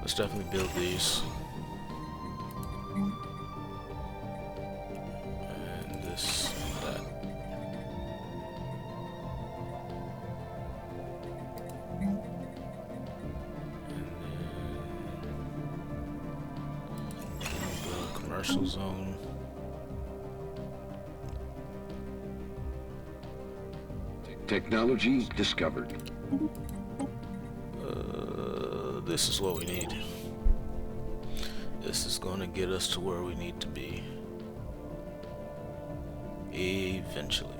Let's definitely build these. And this and that. And then build a commercial zone. Technology discovered. This is what we need. This is going to get us to where we need to be. Eventually.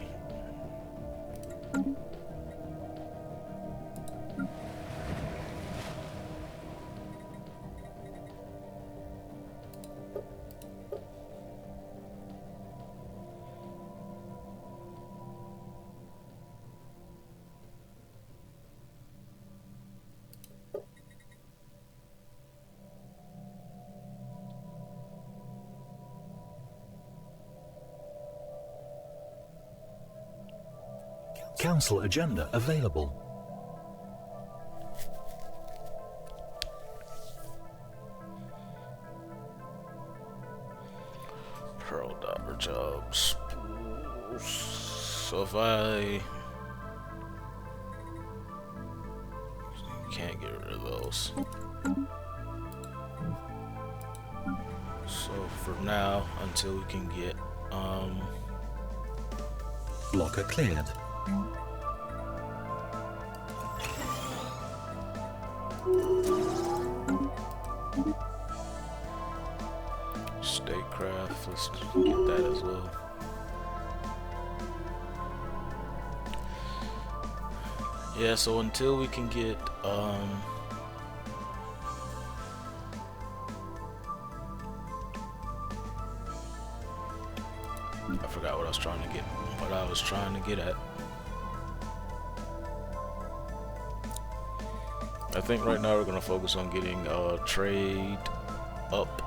Council agenda available. Pearl Dauber jobs. So if I can't get rid of those. for now until we can get Blocker cleared. statecraft. Let's get that as well. Yeah, so until we can get I forgot what I was trying to get at. I think right now we're gonna focus on getting trade up.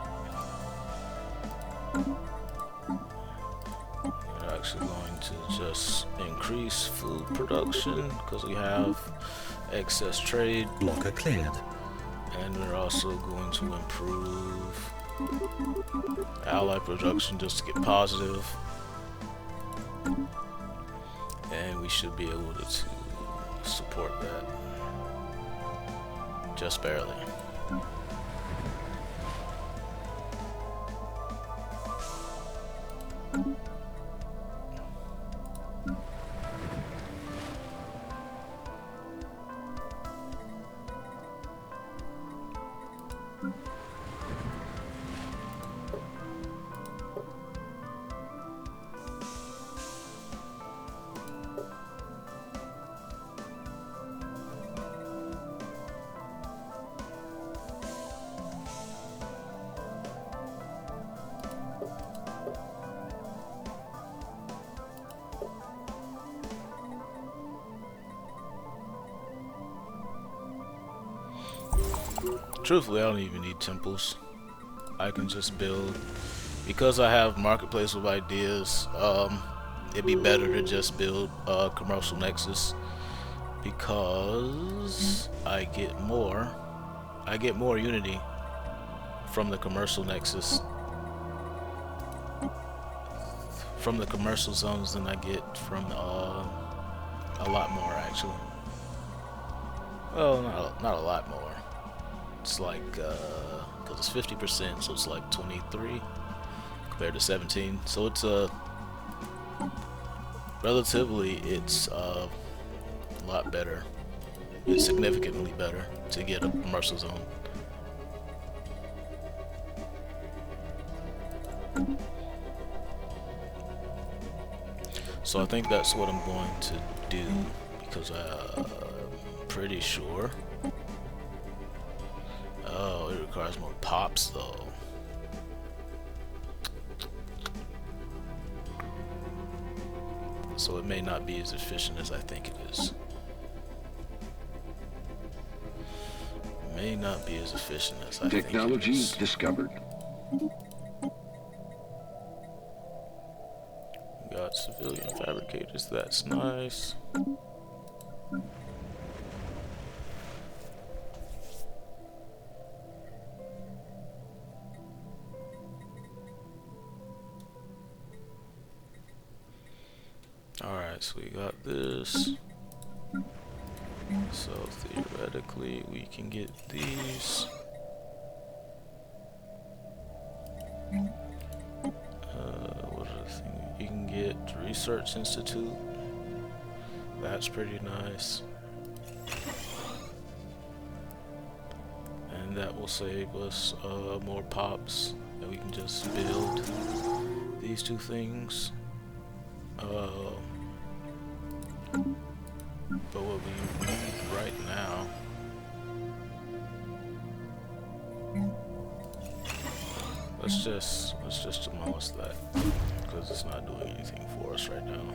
We're actually going to just increase food production because we have excess trade. Blocker cleared. And we're also going to improve ally production just to get positive. And we should be able to support that. Just barely. Truthfully, I don't even need temples. I can just build, because I have marketplace with ideas. It'd be better to just build a commercial nexus because I get more unity from the commercial nexus, from the commercial zones than I get from a lot more actually. Well, not a lot more. It's like, because it's 50%, so it's like 23 compared to 17. So it's relatively, it's a lot better. It's significantly better to get a commercial zone. So I think that's what I'm going to do because I'm pretty sure. Oh, it requires more pops though. So it may not be as efficient as I think it is. May not be as efficient as I think it is. Technology discovered. Got civilian fabricators, that's nice. Alright, so we got this. So theoretically we can get these. What other thing? You can get Research Institute. That's pretty nice. And that will save us more pops. And we can just build these two things. But what we need right now, let's just demolish that because it's not doing anything for us right now.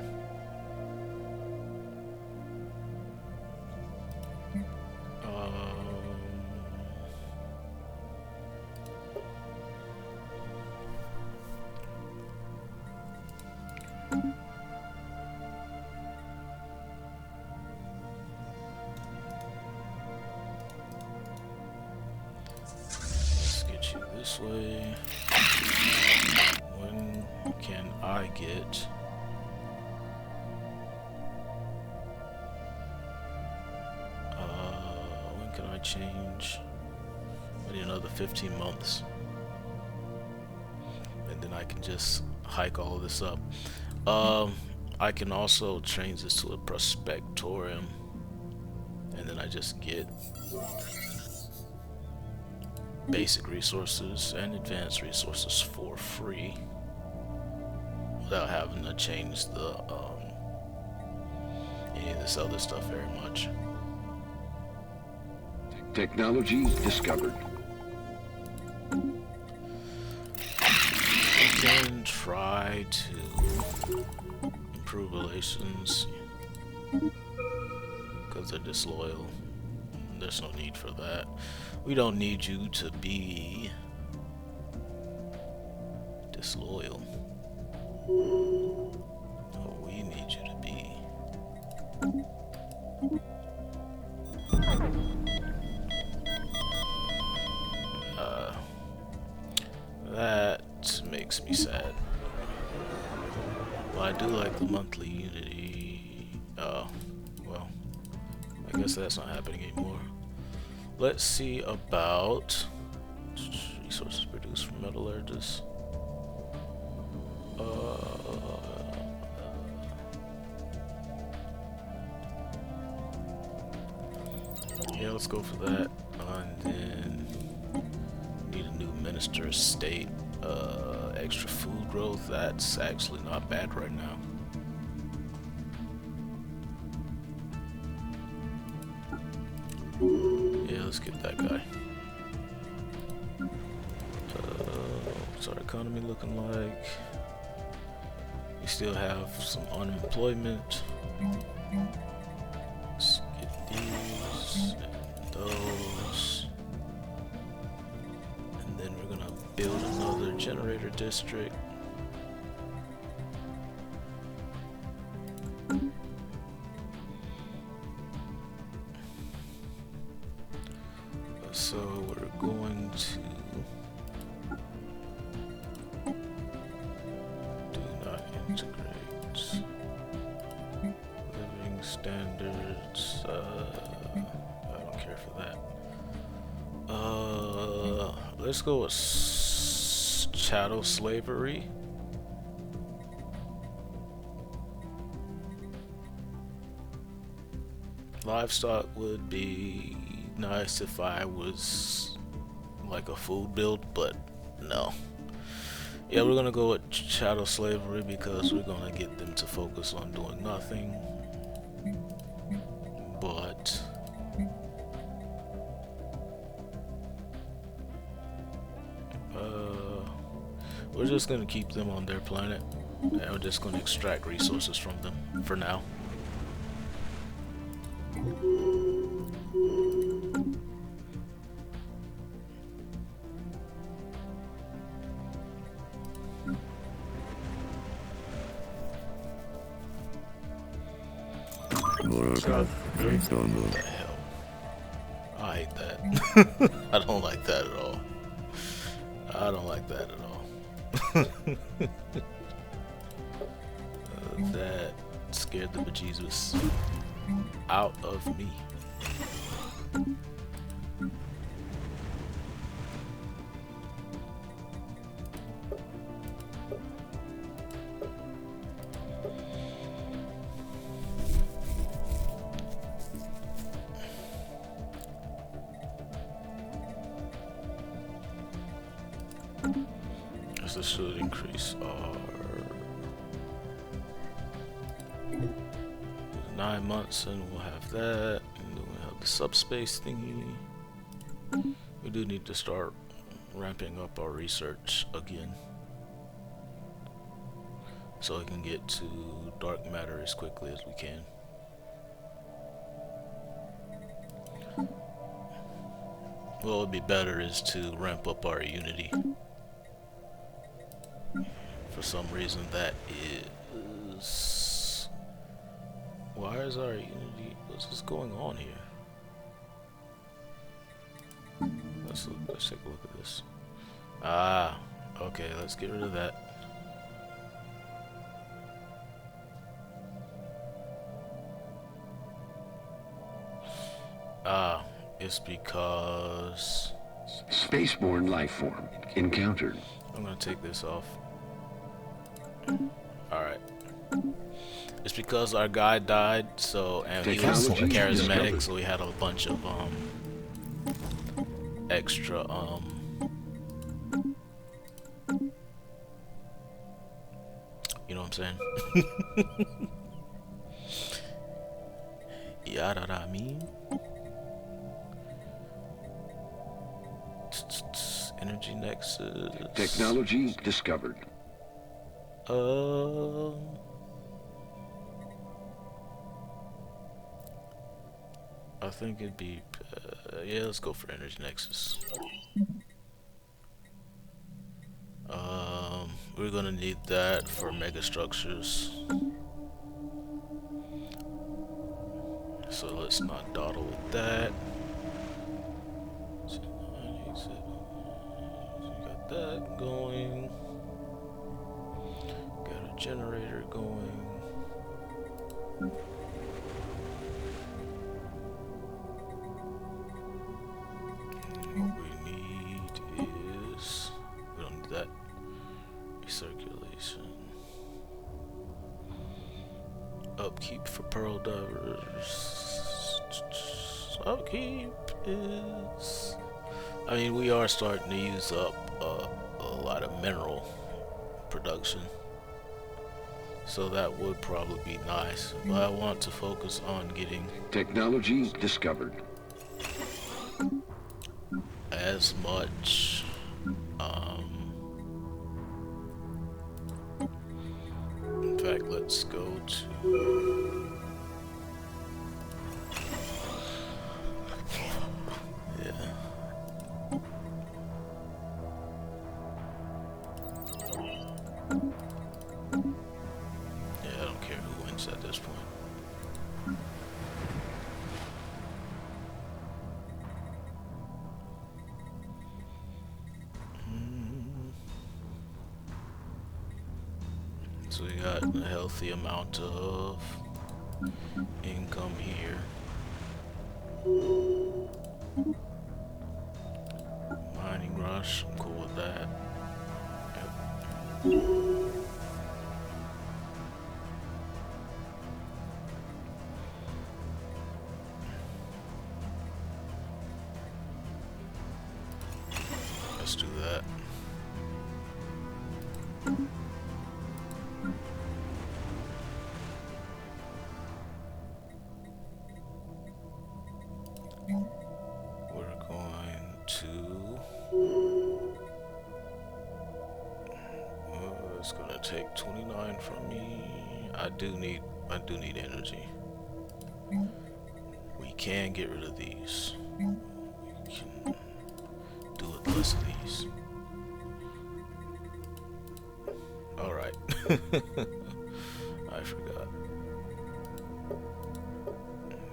This way. When can I get when can I change? I need another 15 months. then I can just hike all of this up. I can also change this to a prospectorium, and then I just get basic resources and advanced resources for free without having to change the any of this other stuff very much. Technology discovered. We can try to improve relations because they're disloyal. There's no need for that. We don't need you to be disloyal. Oh, we need you to be that makes me sad. Well, I do like the monthly unity. Well, I guess that's not happening anymore. Let's see about resources produced from metallurgists. Yeah, let's go for that. And then need a new minister of state. Extra food growth. That's actually not bad right now. Yeah, let's get that guy. What's our economy looking like? We still have some unemployment. Let's get these and those. And then we're gonna build another generator district. So we're going to do not integrate living standards. I don't care for that. Let's go with chattel slavery. Livestock would be nice if I was like a food build, but no. Yeah, we're gonna go with chattel slavery because we're gonna get them to focus on doing nothing. But we're just gonna keep them on their planet, and we're just gonna extract resources from them for now. What the hell? I hate that. I don't like that at all. I don't like that at all. That scared the bejesus out of me. This should increase our 9 months, and we'll have that, and then we'll have the subspace thingy. We do need to start ramping up our research again, so we can get to dark matter as quickly as we can. What would be better is to ramp up our unity. For some reason that is... Why is our unity... What's going on here? Let's take a look at this. Ah, okay, let's get rid of that. Ah, it's because... Spaceborne life form encountered. I'm gonna take this off. Alright. It's because our guy died, so, and he was Technology charismatic, discovered. so we had a bunch of extra you know what I'm saying? Yeah, that I mean. Energy nexus. Technology discovered. I think it'd be yeah, let's go for energy nexus. We're gonna need that for mega structures, so let's not dawdle with that. So got that going, got a generator going. What we need is, we don't need that, recirculation, upkeep for pearl divers. Upkeep is, I mean, we are starting to use up a lot of mineral production, so that would probably be nice, but I want to focus on getting Technology discovered. as much in fact, let's go to yeah. Yeah, I don't care who wins at this point. So we got a healthy amount of income here. Mining rush, I'm cool with that. Yep. Let's do that. We're going to it's gonna take 29 from me. I do need energy. We can get rid of these. We can do with less of these. Alright. I forgot.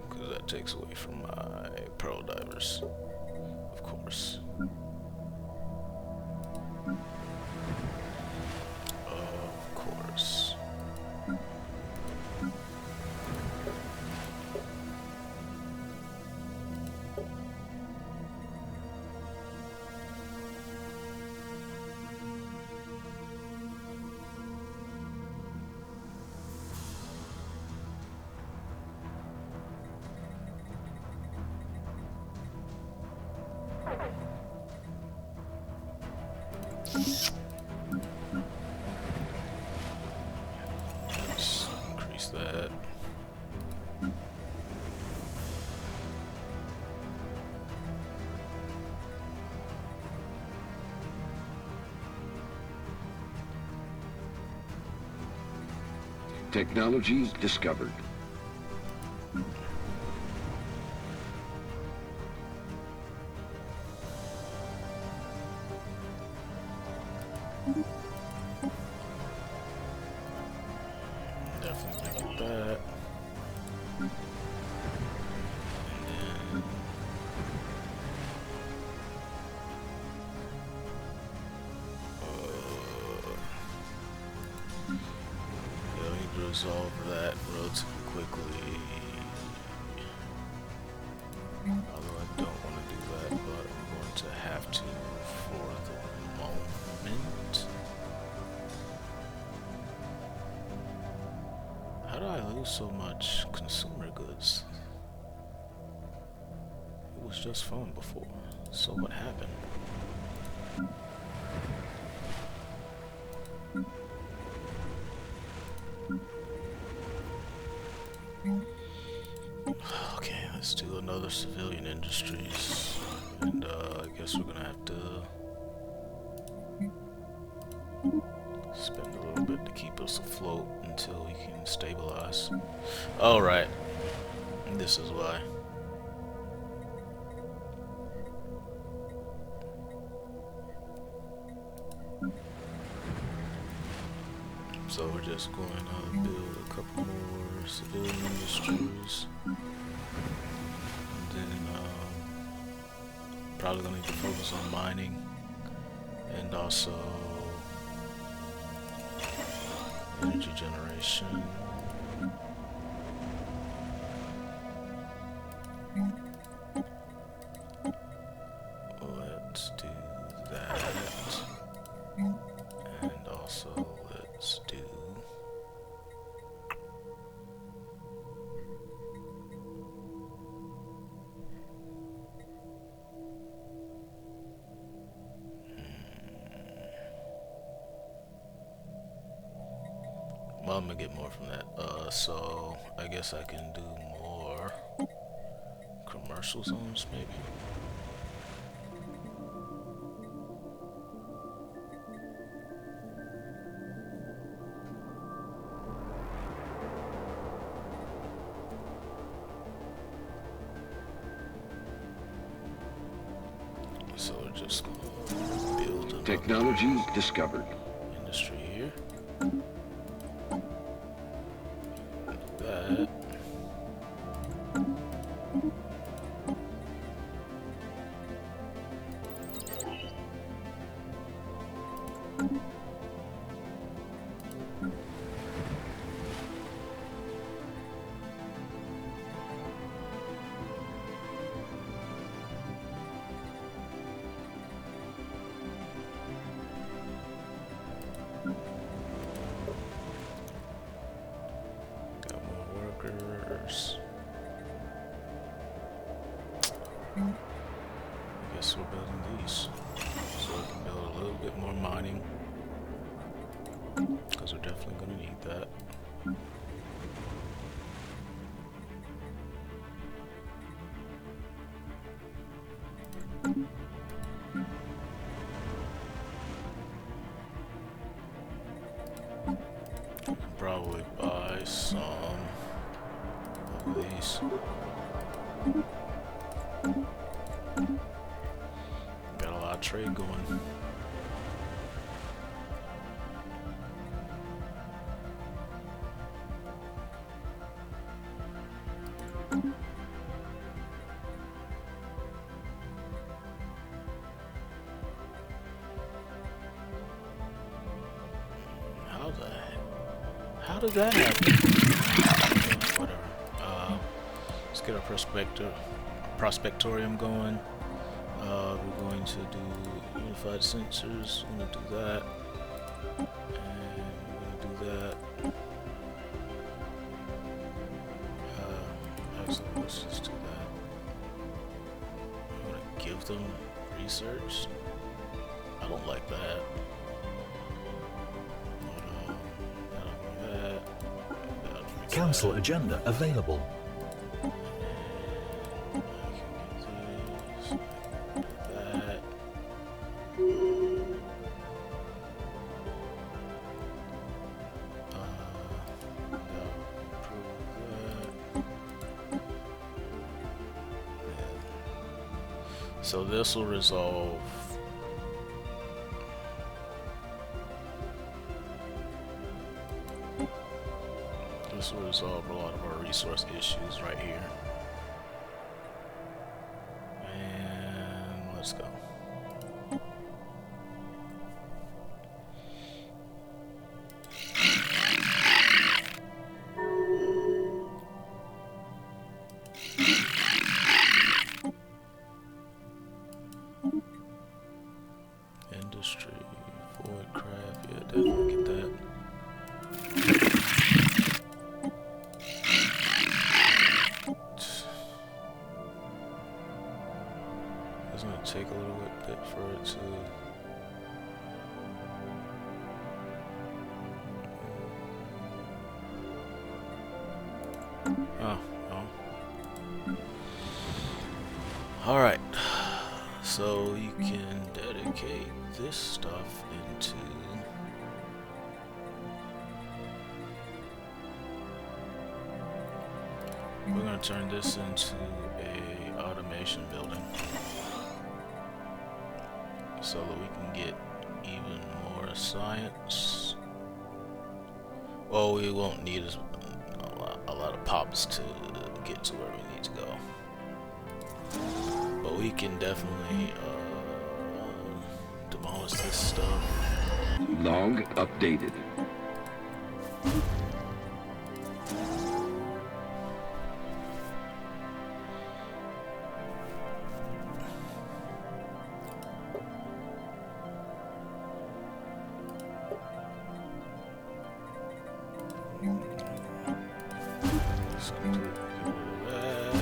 Because that takes away from my pearl divers, of course. Of course. Let's increase that. Technology discovered. Definitely get that. And then yeah, we need to resolve that relatively quickly. Although I don't want to do that, but I'm going to have to for the moment. do so much consumer goods? It was just fun before. So what happened? Okay, let's do another civilian industries. And I guess we're gonna have to spend a little bit to keep us afloat until we can stabilize. Alright. This is why. So we're just going to build a couple more civilian industries. And then probably gonna need to focus on mining and also energy generation. Let's do that. And also let's do well, I'm gonna get more from that. So I guess I can do more commercial zones, maybe. So we're just gonna build another Technology discovered. industry here. That. Got more workers. I guess we're building these. So we can build a little bit more mining. Because we're definitely going to need that. We can probably buy some of these. Got a lot of trade going. How did that happen? Whatever. Let's get our prospectorium going. We're going to do unified sensors. We're going to do that. And we're going to do that. Actually, let's just do that. I'm going to give them research. I don't like that. Council agenda available. So this will resolve a lot of our resource issues right here. And let's go. Industry, void craft, yeah, definitely get that. It's gonna take a little bit for it to. Oh, oh. Alright. So you can dedicate this stuff into. We're gonna turn this into a automation building so that we can get even more science. Well, we won't need a lot of pops to get to where we need to go, but we can definitely demolish this stuff. Log updated. Let's completely get rid of that.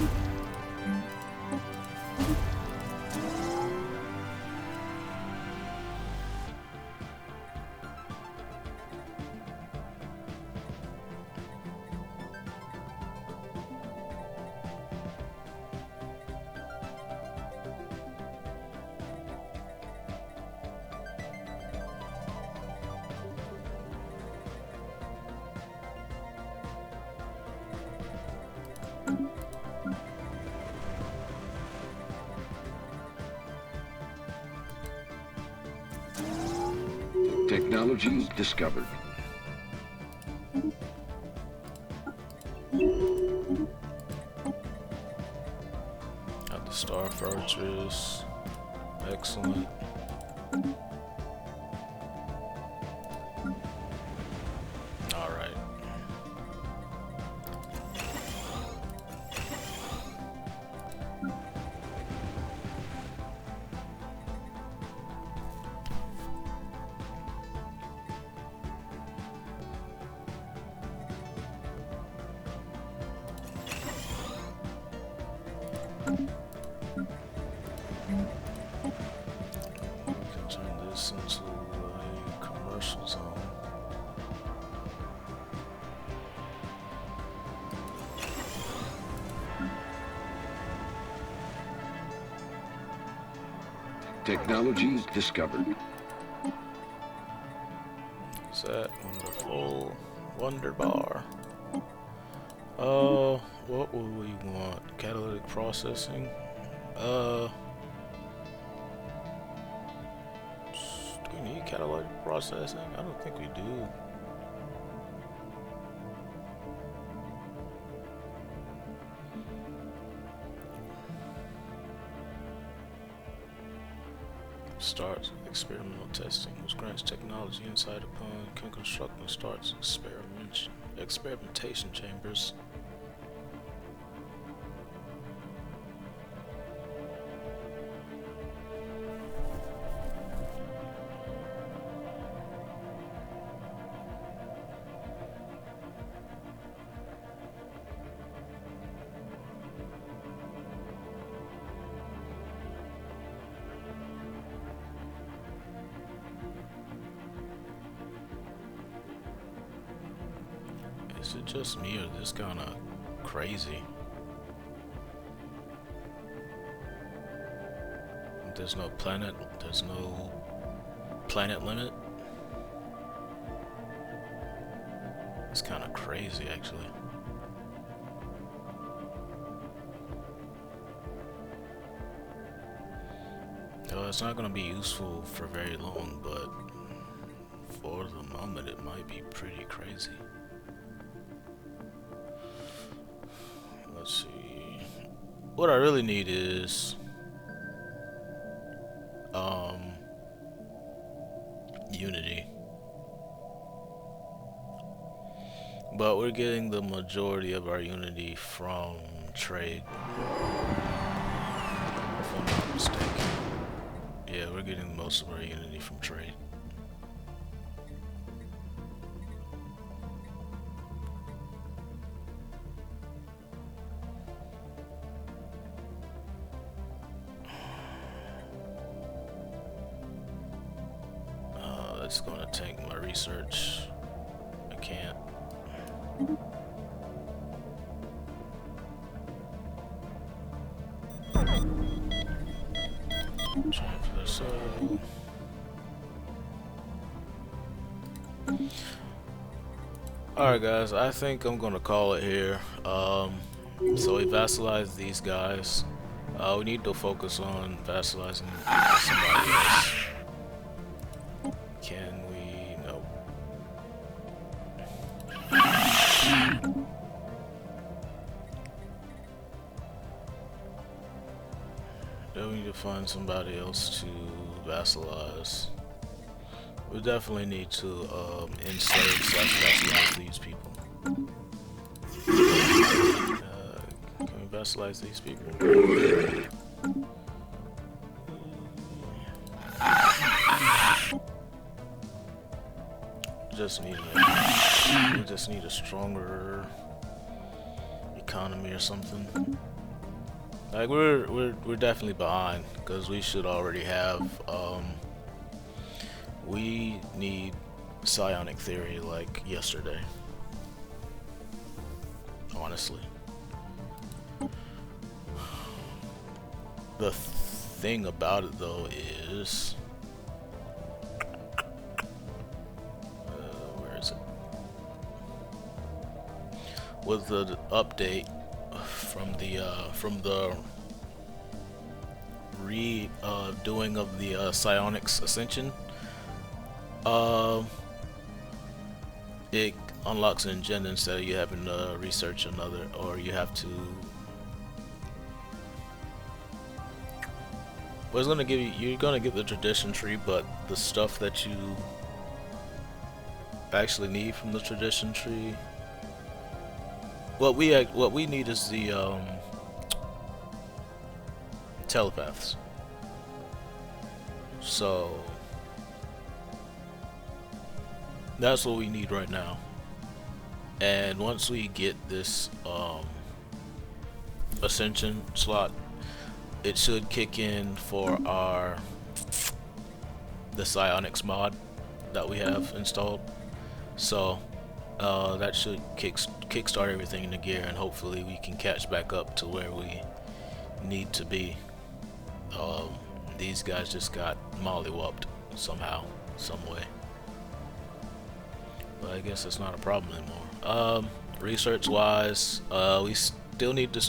Technology discovered. Got the Star Fortress. Excellent. Alright. We can turn this into a commercial zone. Technology discovered. Is that wonderful? Wonder bar. What would we want? Catalytic processing? Do we need catalytic processing? I don't think we do. Starts experimental testing, which grants technology insight upon can construct and starts experimentation chambers. Is it just me or is this kind of crazy? There's no planet limit. It's kind of crazy actually. Well, it's not going to be useful for very long, but for the moment it might be pretty crazy. Let's see. What I really need is Unity. But we're getting the majority of our Unity from trade. If I'm not mistaken. Yeah, we're getting most of our Unity from trade. it's gonna tank my research. I can't. Transfer soul. Alright guys, I think I'm gonna call it here. So we vassalized these guys. We need to focus on vassalizing somebody else. Can we? Nope. Then we need to find somebody else to vassalize. We definitely need to enslave/vassalize these people. Can we vassalize these people? We just need a stronger economy or something. Like we're definitely behind because we should already have. We need psionic theory like yesterday. Honestly. The thing about it though is where is it? With the update from the doing of the psionics ascension, it unlocks an agenda instead of you having to research another, or you have to. Well, it's gonna give you. You're gonna get the tradition tree, but the stuff that you actually need from the tradition tree. What we need is the telepaths. So that's what we need right now. And once we get this ascension slot, it should kick in for the psionics mod that we have installed. So that should kickstart everything into gear, and hopefully we can catch back up to where we need to be. These guys just got mollywopped somehow, some way. But I guess it's not a problem anymore. Research wise, we still need to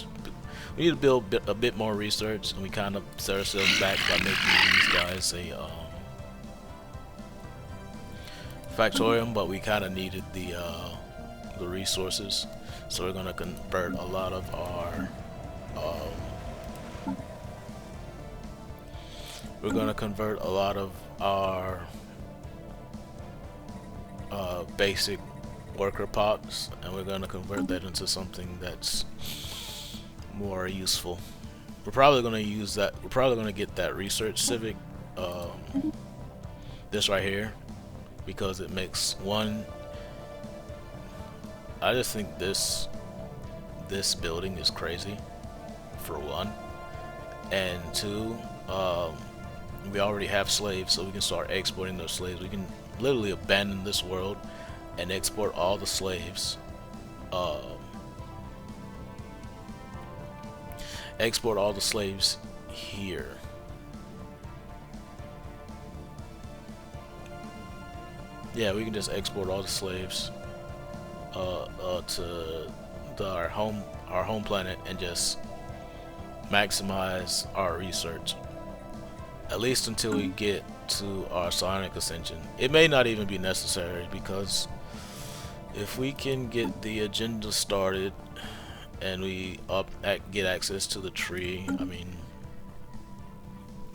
build a bit more research, and we kind of set ourselves back by making these guys a factorium, but we kind of needed the resources, so we're gonna convert a lot of our basic worker pods, and we're gonna convert that into something that's more useful. We're probably gonna use that. We're probably gonna get that research civic, this right here, because it makes one. I just think this building is crazy, for one, and two, we already have slaves, so we can start exporting those slaves. We can literally abandon this world and export all the slaves. Export all the slaves here. Yeah, we can just export all the slaves to our home planet and just maximize our research, at least until we get to our psionic ascension. It may not even be necessary, because if we can get the agenda started and we get access to the tree, I mean,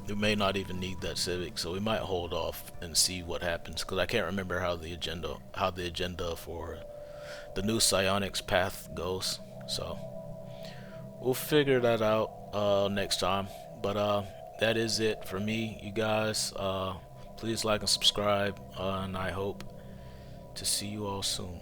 we may not even need that civic, so we might hold off and see what happens, because I can't remember how the agenda for the new psionics path goes. So we'll figure that out next time. But that is it for me, you guys. Please like and subscribe, and I hope to see you all soon.